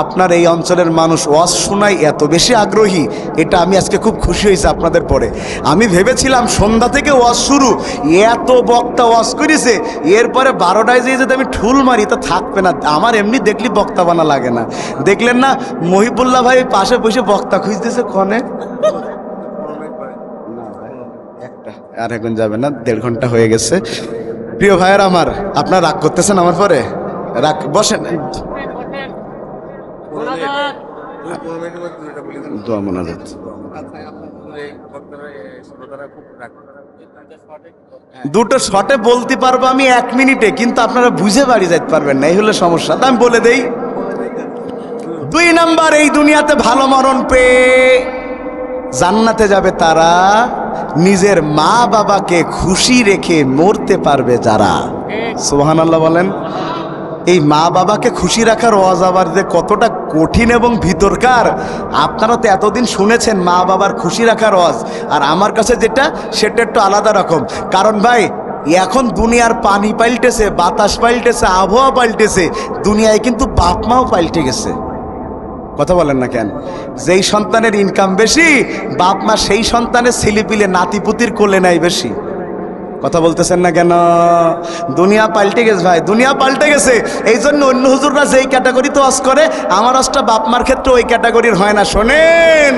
S1: আপনার এই অঞ্চলের মানুষ ওয়াজ শোনায় এত বেশি আগ্রহী, এটা আমি আজকে খুব খুশি হয়েছি আপনাদের পরে। আমি ভেবেছিলাম সন্ধ্যা থেকে ওয়াজ শুরু, এত বক্তা ওয়াজ করেছে, এরপরে 12টায় যেয়ে যদি আমি ঠুল মারি তা থাকবে না। আমার এমনি দেখলি বক্তা বানা লাগে না। দেখলেন না মহিবুল্লাহ ভাই পাশে বসে বক্তা খুঁজতেছে, ক্ষণে একটা আর এখন যাবে না, 1.5 ঘন্টা হয়ে গেছে। প্রিয় ভাইয়ের আমার, আপনারা রাগ করতেছেন আমার পরে? রাগ, বসেন। দুটো শটে বলতে পারবো আমি 1 মিনিটে, কিন্তু আপনারা বুঝে বাড়ি যাইতে পারবেন না, এই হলো সমস্যা। আমি বলে দেই। 2 নাম্বার, এই দুনিয়াতে ভালো মরণ পেয়ে জান্নাতে যাবে তারা নিজের মা বাবাকে খুশি রেখে মরতে পারবে যারা। সুবহানাল্লাহ বলেন। এই মা বাবাকে খুশি রাখার ওয়াজ আবার যে কতটা কঠিন এবং ভিতরকার, আপনারা তো এতদিন শুনেছেন মা বাবার খুশি রাখার ওয়াজ, আর আমার কাছে যেটা সেটা একটু আলাদা রকম। কারণ ভাই এখন দুনিয়ার পানি পাল্টেছে, বাতাস পাল্টেছে, আবহাওয়া পাল্টেছে, দুনিয়ায় কিন্তু বাপ মাও পাল্টে গেছে। কথা বলেন না কেন? যেই সন্তানের ইনকাম বেশি, বাপ মা সেই সন্তানের ছেলেপিলে নাতিপুতির কোলে নাই বেশি। কথা বলতেছেন না কেন? দুনিয়া পাল্টে গেছে ভাই, দুনিয়া পাল্টে গেছে। এই জন্য অন্য হুজুররা যেই ক্যাটাগরিতে ওয়াজ করে, আমার ওয়াজটা বাপ মার ক্ষেত্রে ওই ক্যাটাগরির হয় না। শোনেন,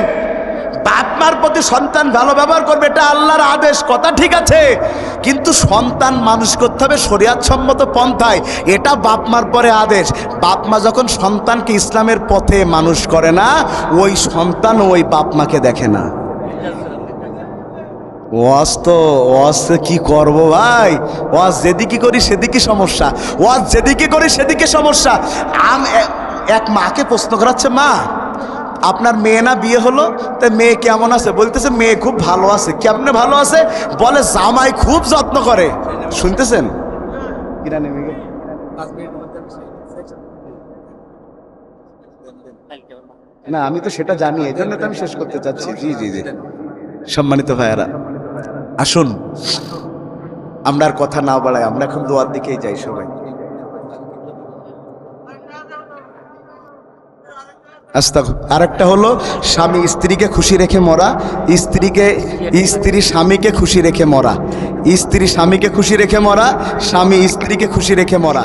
S1: বাপ মার প্রতি সন্তান ভালো ব্যবহার করবে, এটা আল্লাহর আদেশ, কথা ঠিক আছে, কিন্তু সন্তান মানুষ করতে হবে শরিয়াতসম্মত পন্থায়, এটা বাপ মার পরে আদেশ। বাপ মা যখন সন্তানকে ইসলামের পথে মানুষ করে না, ওই সন্তান ওই বাপ মাকে দেখে না। ওয়াজ কি করব ভাই? ওয়াজ যেদিকে করি সেদিকে সমস্যা, ওয়াজ যেদিকে করি সেদিকে সমস্যা। এক মাকে প্রশ্ন করাচ্ছে, মা আপনার মেয়ে না বিয়ে হলো, তা মেয়ে কেমন আছে? বলতেছে মেয়ে খুব ভালো আছে। কেমনে ভালো আছে? বলে জামাই খুব যত্ন করে। শুনতেছেন? না আমি তো সেটা জানি, এই জন্য তো আমি শেষ করতে চাচ্ছি। জি জি জি, সম্মানিত ভাইয়েরা, আসুন আমরা আর কথা না বাড়াই, আমরা এখন দোয়ার দিকেই যাই সবাই। আরেকটা হলো স্বামী স্ত্রীকে খুশি রেখে মরা, স্ত্রী স্বামীকে খুশি রেখে মরা, স্ত্রী স্বামীকে খুশি রেখে মরা, স্বামী স্ত্রীকে খুশি রেখে মরা।